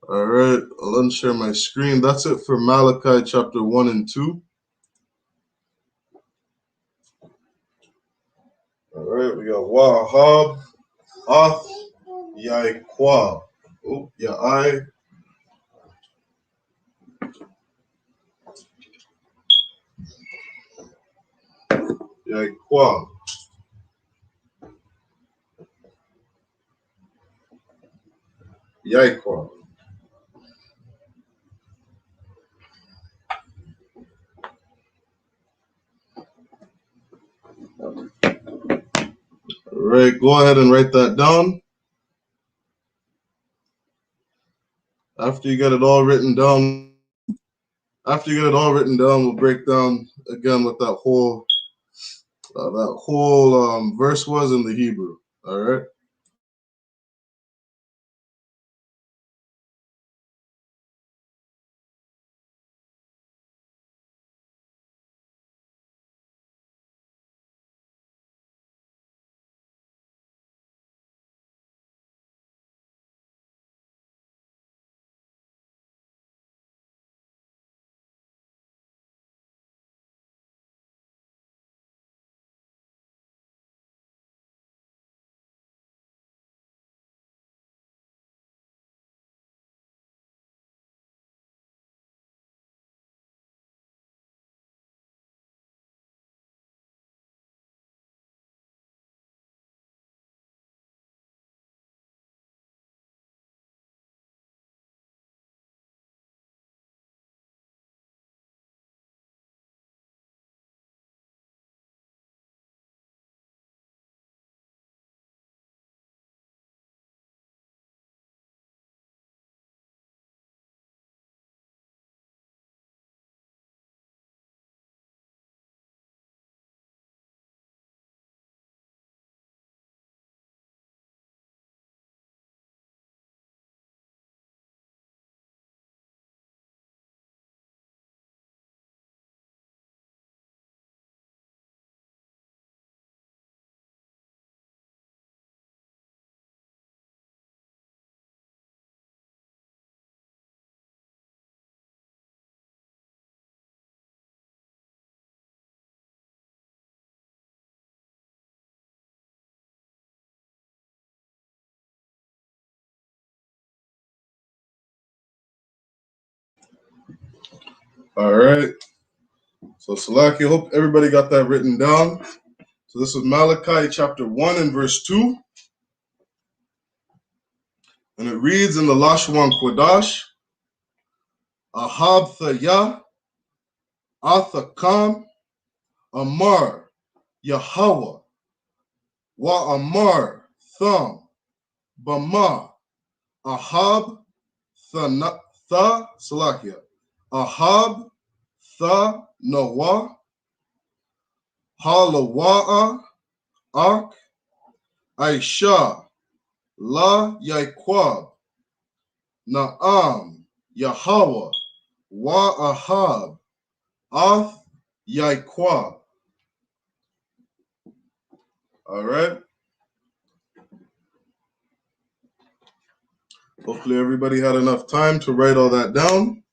All right, I'll unshare my screen. That's it for Malachi chapter 1 and 2. All right, we got Wahab, Ath, Yaikwa. Oh, Yai. Yaikwa. Yaikwa. All right, go ahead and write that down. After you get it all written down, we'll break down again what that whole verse was in the Hebrew. All right. All right. So Salaki, hope everybody got that written down. So this is Malachi chapter 1 and verse 2. And it reads in the Lashawan Qadash, Ahab Thayah, Athakam, Amar, Yahweh, Wa Amar, Thum, Bama, Ahab, Tha, Salakia, Ahab, Tha, Noah, Halawa'a, Ak, Aisha, La Yaikwab, Naam, Yahweh, Wa Ahab, Ath Yaikwab. All right. Hopefully everybody had enough time to write all that down.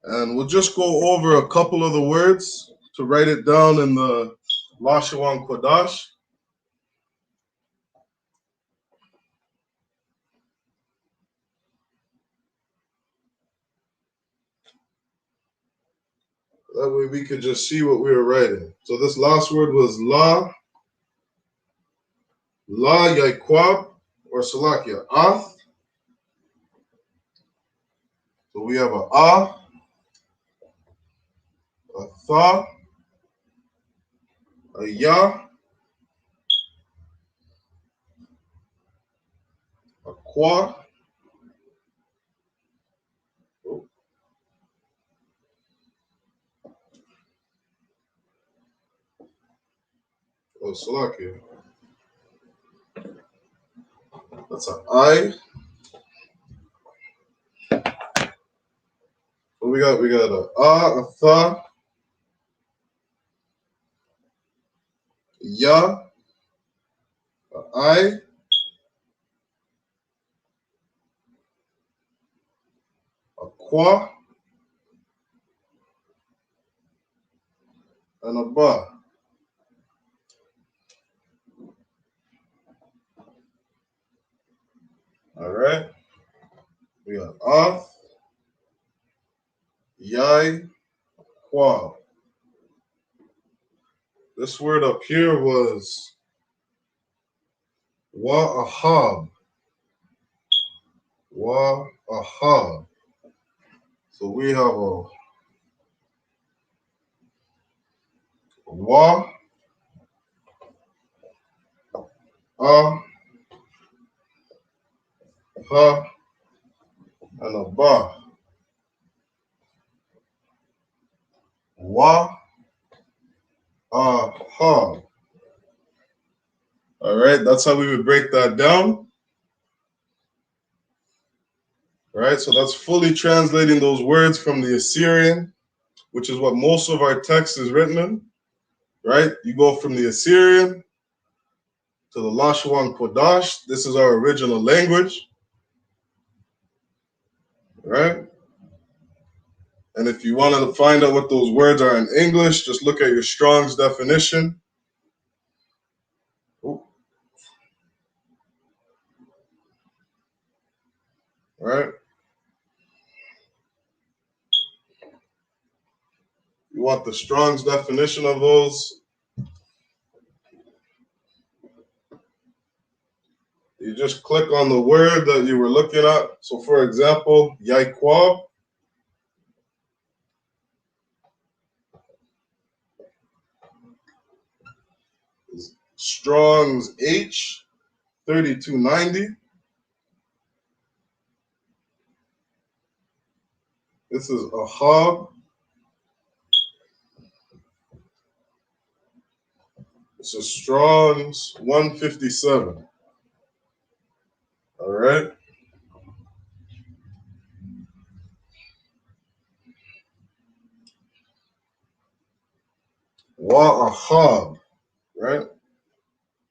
And we'll just go over a couple of the words to write it down in the Lashawan Qadash. That way we could just see what we were writing. So this last word was La Yaikwab, or Salakia, Ath. So we have a Tha, a Ya, a Kwa, Salakia. That's an I. So we got a Tha, Ya, a I, a Kwa, and a Ba. All right. We got Ath, Yai, Kwa. This word up here was Wa Ahab. Wa Ahab. So we have a Wa, Ha, and a Ba. Wa, Ahab. All right, that's how we would break that down. All right, so that's fully translating those words from the Assyrian, which is what most of our text is written in. Right? You go from the Assyrian to the Lashawan Qadash. This is our original language. Right? And if you wanted to find out what those words are in English, just look at your Strong's definition. Ooh. Right? You want the Strong's definition of those? You just click on the word that you were looking at. So for example, Yaikwab. Strong's H 3290. This is Ahab. This is Strong's 157. All right. Wa Ahab. Right.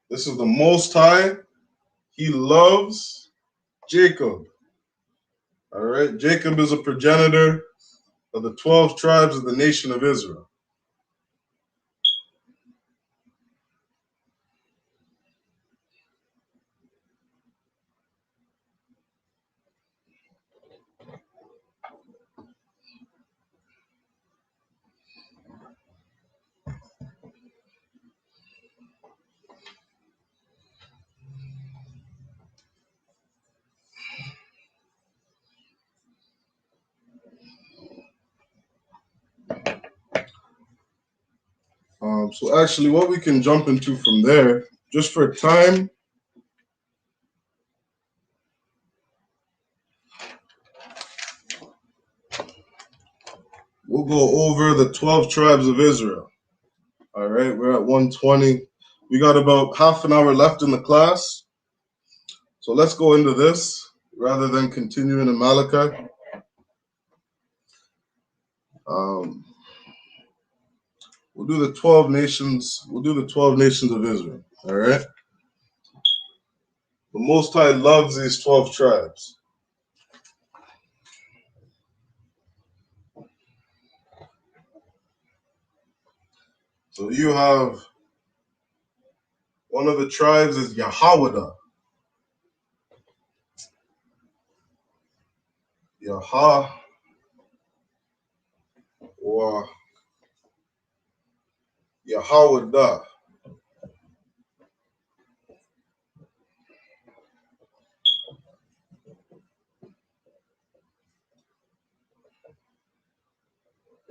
This is the Most High. He loves Jacob. All right. Jacob is a progenitor of the 12 tribes of the nation of Israel. So actually what we can jump into from there, just for time, We'll go over the 12 tribes of Israel. All right, we're at 120. We got about half an hour left in the class. So let's go into this rather than continuing in Malachi. We'll do the 12 nations. We'll do the 12 nations of Israel. All right. The Most High loves these 12 tribes. So you have one of the tribes is Yahawada. Yahawada.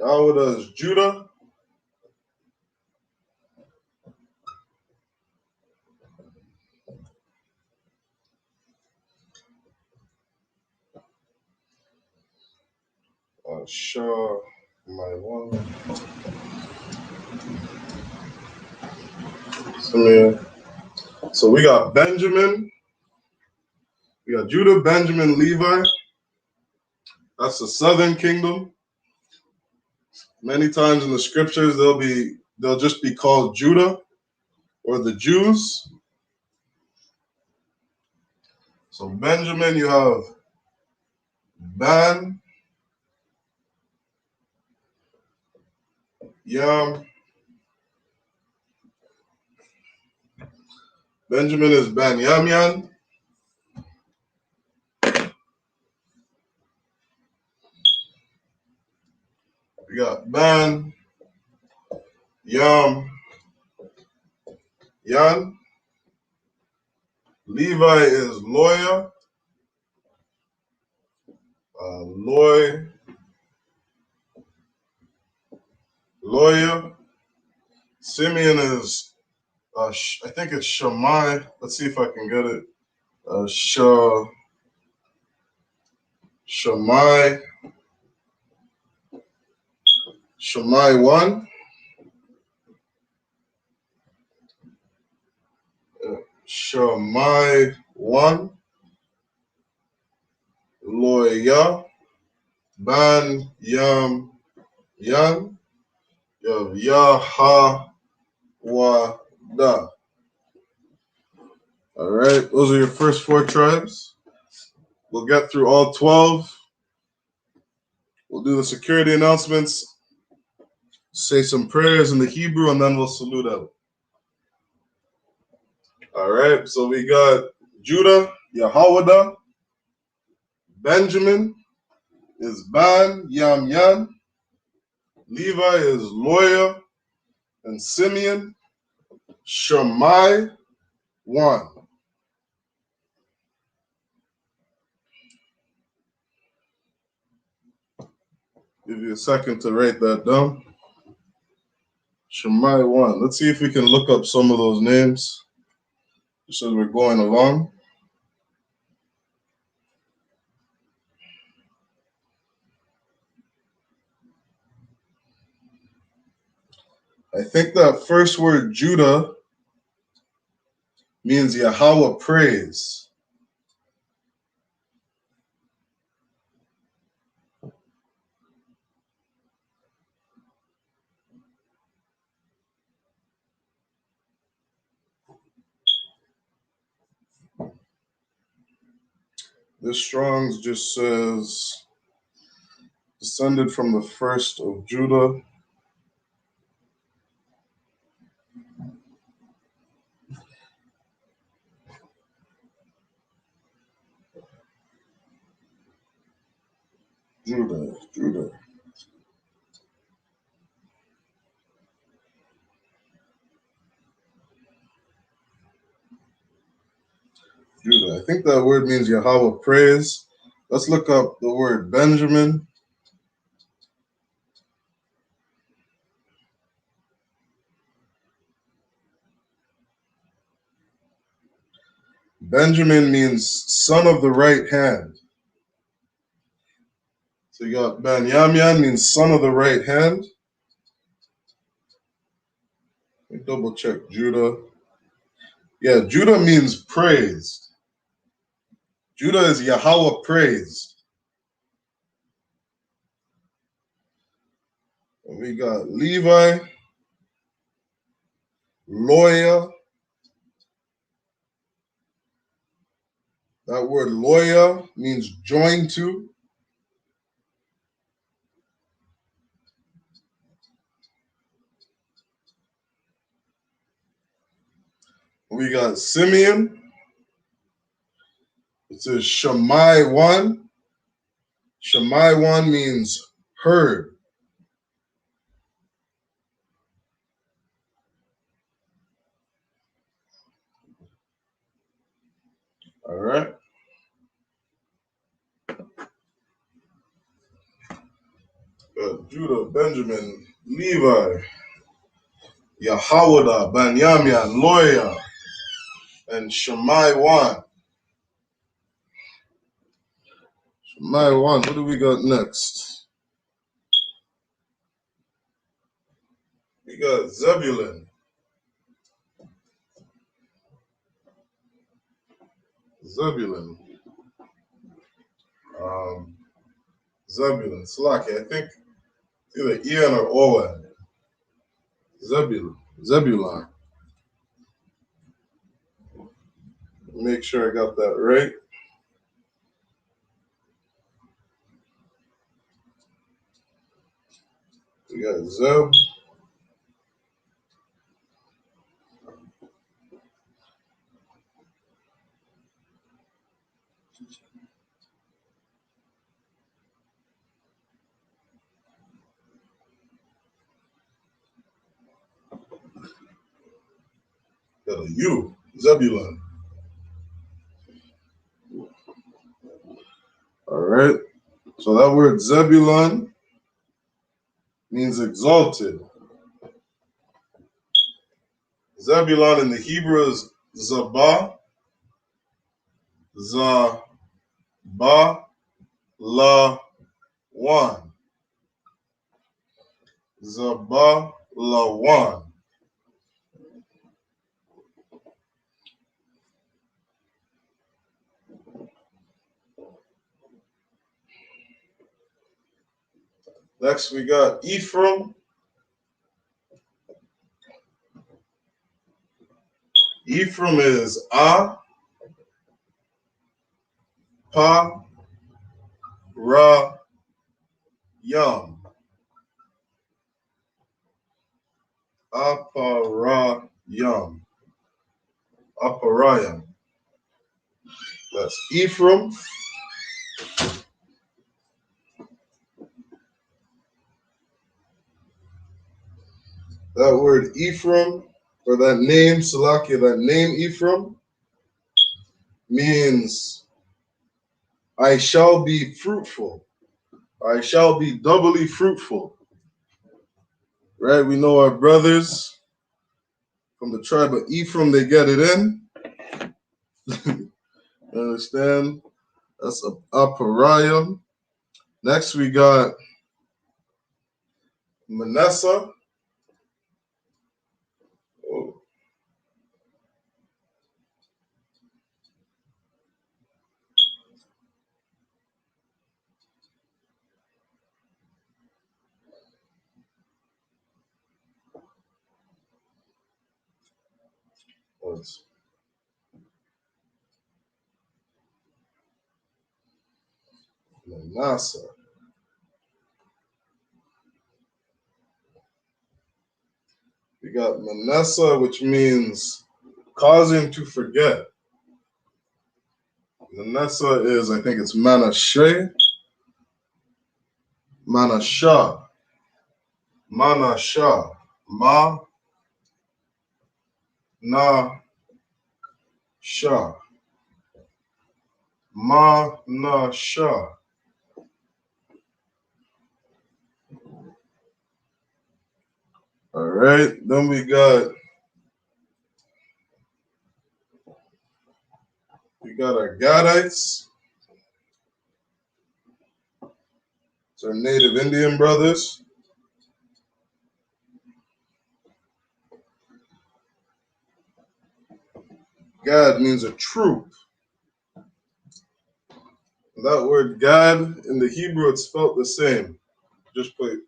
Yahawada is Judah. Sure, my one. So we got Benjamin. We got Judah, Benjamin, Levi. That's the southern kingdom. Many times in the scriptures, they'll just be called Judah or the Jews. So Benjamin, you have Ban, Yam. Benjamin is Ban Yamyan. We got Ban, Yam, Yan. Levi is Loya, Loya. Simeon is, I think it's Shammai. Let's see if I can get it. Shammai 1. Shammai 1. Loya. Ban Yam Yan. Yahawada. All right, those are your first 4 tribes. We'll get through all 12. We'll do the security announcements, say some prayers in the Hebrew, and then we'll salute out. All right, so we got Judah, Yahawada. Benjamin is Ban Yam Yan. Levi is Loya. And Simeon, Shammai 1. Give you a second to write that down. Shammai 1. Let's see if we can look up some of those names just as we're going along. I think that first word, Judah, means Yahweh praise. This Strong's just says, descended from the first of Judah. Judah. I think that word means Yahweh praise. Let's look up the word Benjamin. Benjamin means son of the right hand. So you got Benyamin means son of the right hand. Let me double check Judah. Yeah, Judah means praised. Judah is Yahweh praised. And we got Levi, lawyer. That word lawyer means joined to. We got Simeon. It says Shammai one. Shammai one means heard. All right. Judah, Benjamin, Levi, Yahawada, Benyamin, lawyer, and Shammai one. Shammai one. What do we got next? We got Zebulun. Zebulun. Zebulun. Slaki. I think either Ian or Owen. Zebulun. Zebulun. Make sure I got that right. We got Zeb. Got a U. Zebulun. All right. So that word Zebulun means exalted. Zebulun in the Hebrew is Zabah. Zabah la one. Zabah la one. Next we got Ephraim. Ephraim is A-Pa-Ra-Yam. A-Pa-Ra-Yam. Aparayam. That's Ephraim. That word Ephraim, or that name, Salakia, that name Ephraim, means I shall be fruitful. I shall be doubly fruitful. Right? We know our brothers from the tribe of Ephraim, they get it in. Understand? That's Aparayam. Next we got Manasseh. Oh. What's Manasseh? We got Manasseh, which means causing to forget. Manasseh is, I think it's Manasseh. Manasseh. Manasseh. Ma-na-shah. Ma-na-shah. All right. Then we got our Gadites. our native Indian brothers. God means a troop. That word God in the Hebrew, it's spelled the same. Just put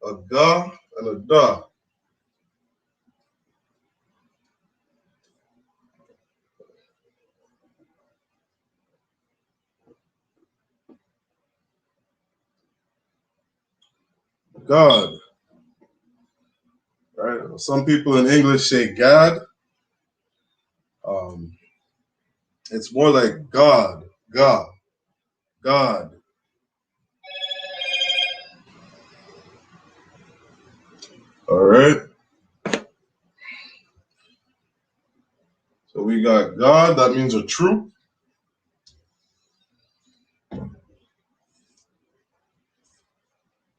a ga and a da. God. Right? Some people in English say God. It's more like God. God. God. All right. So we got God. That means a troop.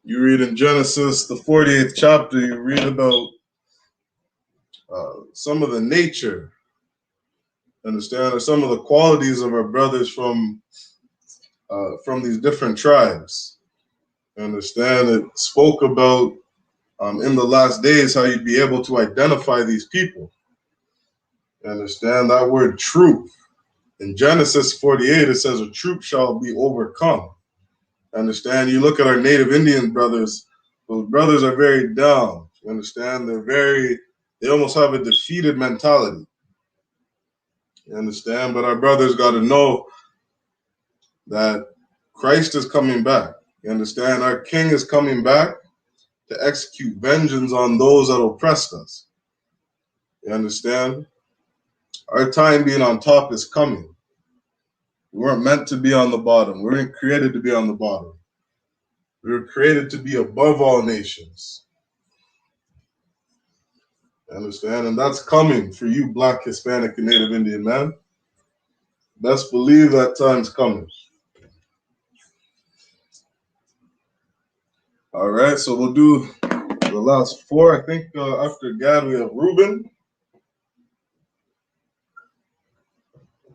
You read in Genesis, the 48th chapter, you read about some of the nature, understand, or some of the qualities of our brothers from these different tribes. Understand, it spoke about in the last days how you'd be able to identify these people. Understand that word troop. In Genesis 48, it says a troop shall be overcome. Understand, you look at our native Indian brothers, those brothers are very down. You understand, they almost have a defeated mentality. You understand, but our brothers got to know that Christ is coming back. You understand, our King is coming back to execute vengeance on those that oppressed us. You understand? Our time being on top is coming. We weren't meant to be on the bottom. We weren't created to be on the bottom. We were created to be above all nations. You understand? And that's coming for you, Black, Hispanic, and Native Indian man. Best believe that time's coming. All right, so we'll do the last four. I think after Gad, we have Reuben.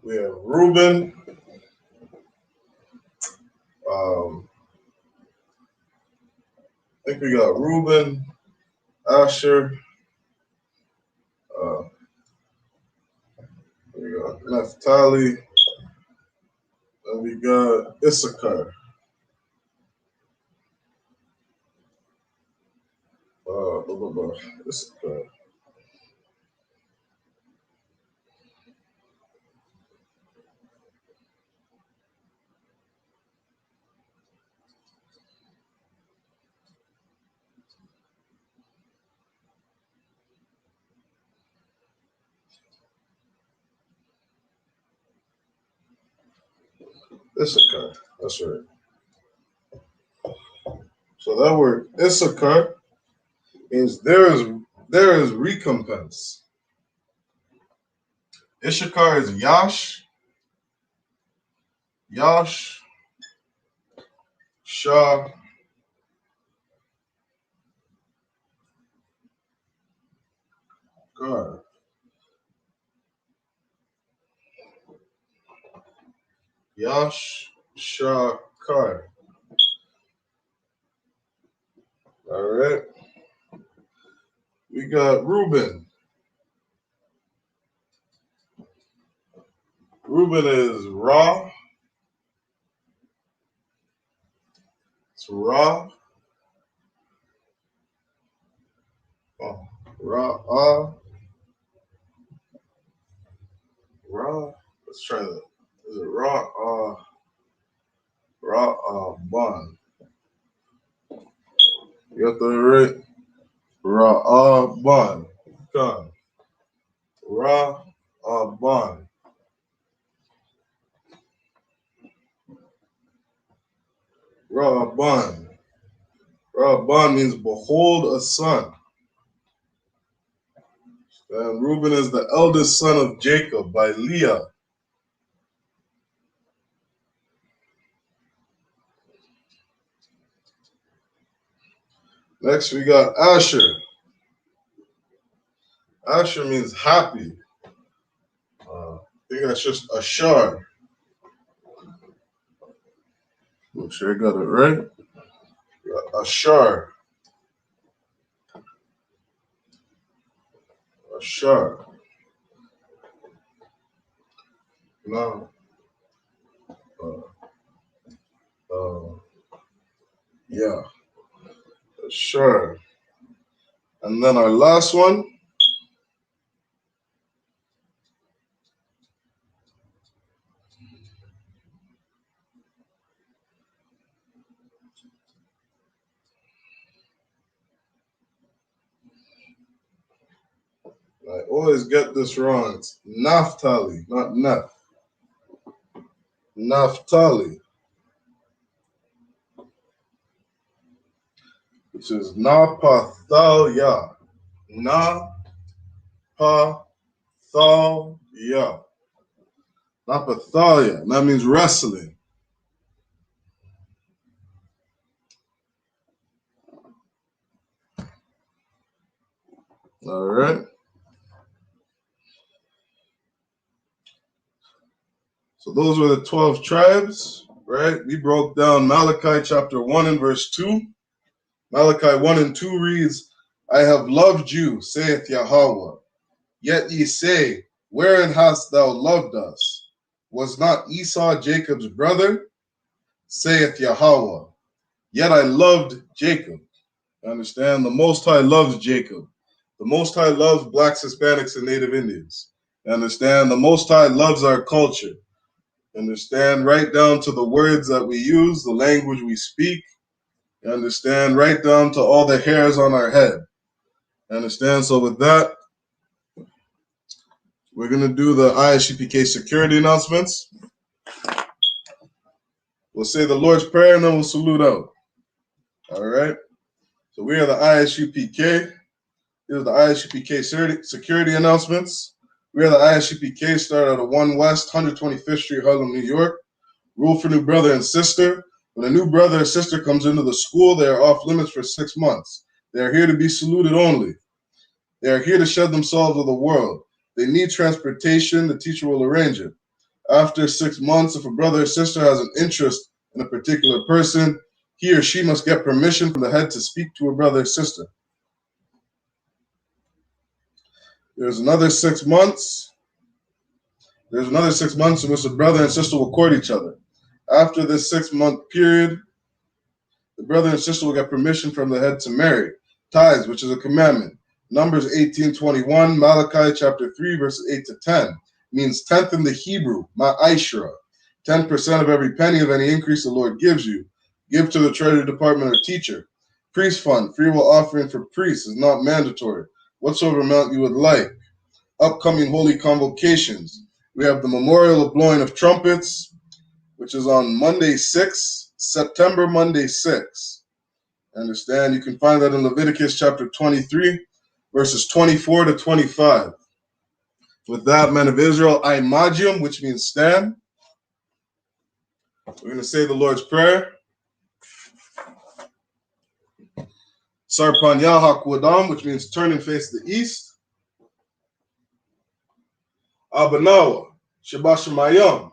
We have Reuben. I think we got Reuben, Asher. We got Naphtali. And we got Issachar. Issachar. Issachar. That's right. So that word Issachar means there is recompense. Issachar is Yash, Shah, Kar. Yash, Shah, Kar. All right. We got Reuben. Reuben is Ra. It's Ra. Oh, Ra. Ra. Let's try that. Is it Ra? Ban. You got that right? Ban. Khan. Ban. Ban. Ban means behold a son. And Reuben is the eldest son of Jacob by Leah. Next we got Asher. Asher means happy. I think that's just Ashar. Make sure I got it right. Ashar. No. Yeah. Ashar. And then our last one. I always get this wrong. It's Naphtali, not Neph. Naphtali, which is Napathalia. Napathalia. Napathalia. That means wrestling. All right. So those were the 12 tribes, right? We broke down Malachi chapter 1 and verse 2. Malachi 1 and 2 reads, I have loved you, saith Yahweh. Yet ye say, wherein hast thou loved us? Was not Esau Jacob's brother? Saith Yahweh. Yet I loved Jacob. Understand? The Most High loves Jacob. The Most High loves blacks, Hispanics, and Native Indians. Understand? The Most High loves our culture. Understand? Right down to the words that we use, the language we speak. Understand? Right down to all the hairs on our head. Understand? So with that, we're going to do the I.S.U.P.K security announcements. We'll say the Lord's Prayer and then we'll salute out. All right? So we are the I.S.U.P.K. Here's the I.S.U.P.K security announcements. We are the I.S.U.P.K. Start out of 1 West 125th Street, Harlem, New York. Rule for new brother and sister. When a new brother or sister comes into the school, they are off limits for 6 months. They are here to be saluted only. They are here to shed themselves with the world. They need transportation. The teacher will arrange it. After 6 months, if a brother or sister has an interest in a particular person, he or she must get permission from the head to speak to a brother or sister. There's another 6 months. There's another 6 months in which the brother and sister will court each other. After this 6-month period, the brother and sister will get permission from the head to marry. Tithes, which is a commandment. Numbers 18:21, Malachi chapter 3, verses 8 to 10, means tenth in the Hebrew, ma'ishra. 10% of every penny of any increase the Lord gives you. Give to the treasury department or teacher. Priest fund, free will offering for priests is not mandatory. Whatsoever amount you would like. Upcoming holy convocations. We have the memorial of blowing of trumpets, which is on Monday 6, September Monday 6. Understand? You can find that in Leviticus chapter 23, verses 24 to 25. With that, men of Israel, I.M.A.G.I.M, which means stand. We're going to say the Lord's Prayer. Sarpan Yaha Kwadam, which means turn and face the east. Abanawa, Shabashamayam,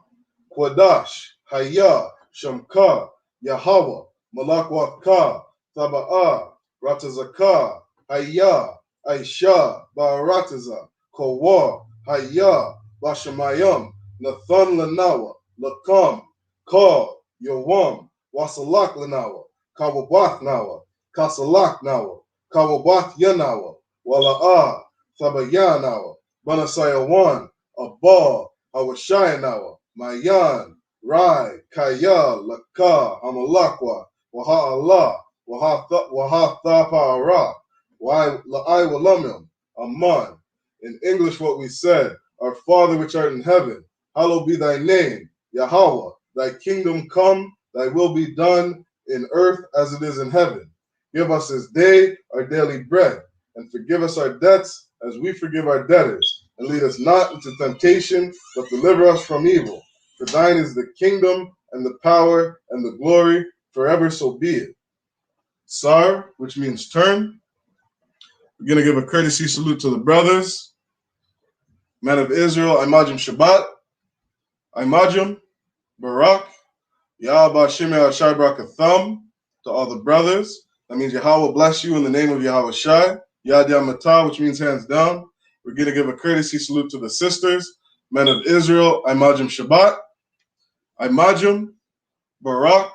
Qadash, Hayah, Shamka, Yahweh, Malakwaka, Thaba'ah, Ratazaka, Hayah, Aisha, Barataza, Kawar, Hayah, Bashamayam, Nathan Lanawa, Lakam, Ka, Yawam, Wasalak Lanawa, Kawabath Nawa, Kasalak Nawa, Kawabath Yanawa, Wala'ah, Thabayanawa, Banasayawan, Abba, Hawashayanawa, Mayan, Rai, Kaya, Laka, Hamalakwa, Waha Allah, Waha Thapara, La'ai Walamim, Aman. In English, what we said, Our Father which art in heaven, hallowed be thy name, Yahweh, thy kingdom come, thy will be done in earth as it is in heaven. Give us this day our daily bread, and forgive us our debts as we forgive our debtors. And lead us not into temptation, but deliver us from evil. For thine is the kingdom, and the power, and the glory, forever, so be it. Sar, which means turn. We're going to give a courtesy salute to the brothers. Men of Israel, I.M.A.G.I.M Shabbat. I.M.A.G.I.M, Barak, Yahweh Shimei Ashai Barakatham. to all the brothers. That means Yahweh bless you in the name of Yahweh Shai. Yad Yamata, which means hands down. We're going to give a courtesy salute to the sisters, men of Israel. Imajim Shabbat. Imajim Barak.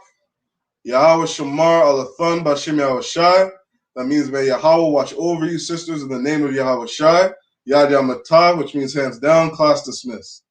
Yahweh Shamar Alathan Bashim Yahweh Shai. That means may Yahweh watch over you, sisters, in the name of Yahweh Shai. Yad Yamata, which means hands down. Class dismissed.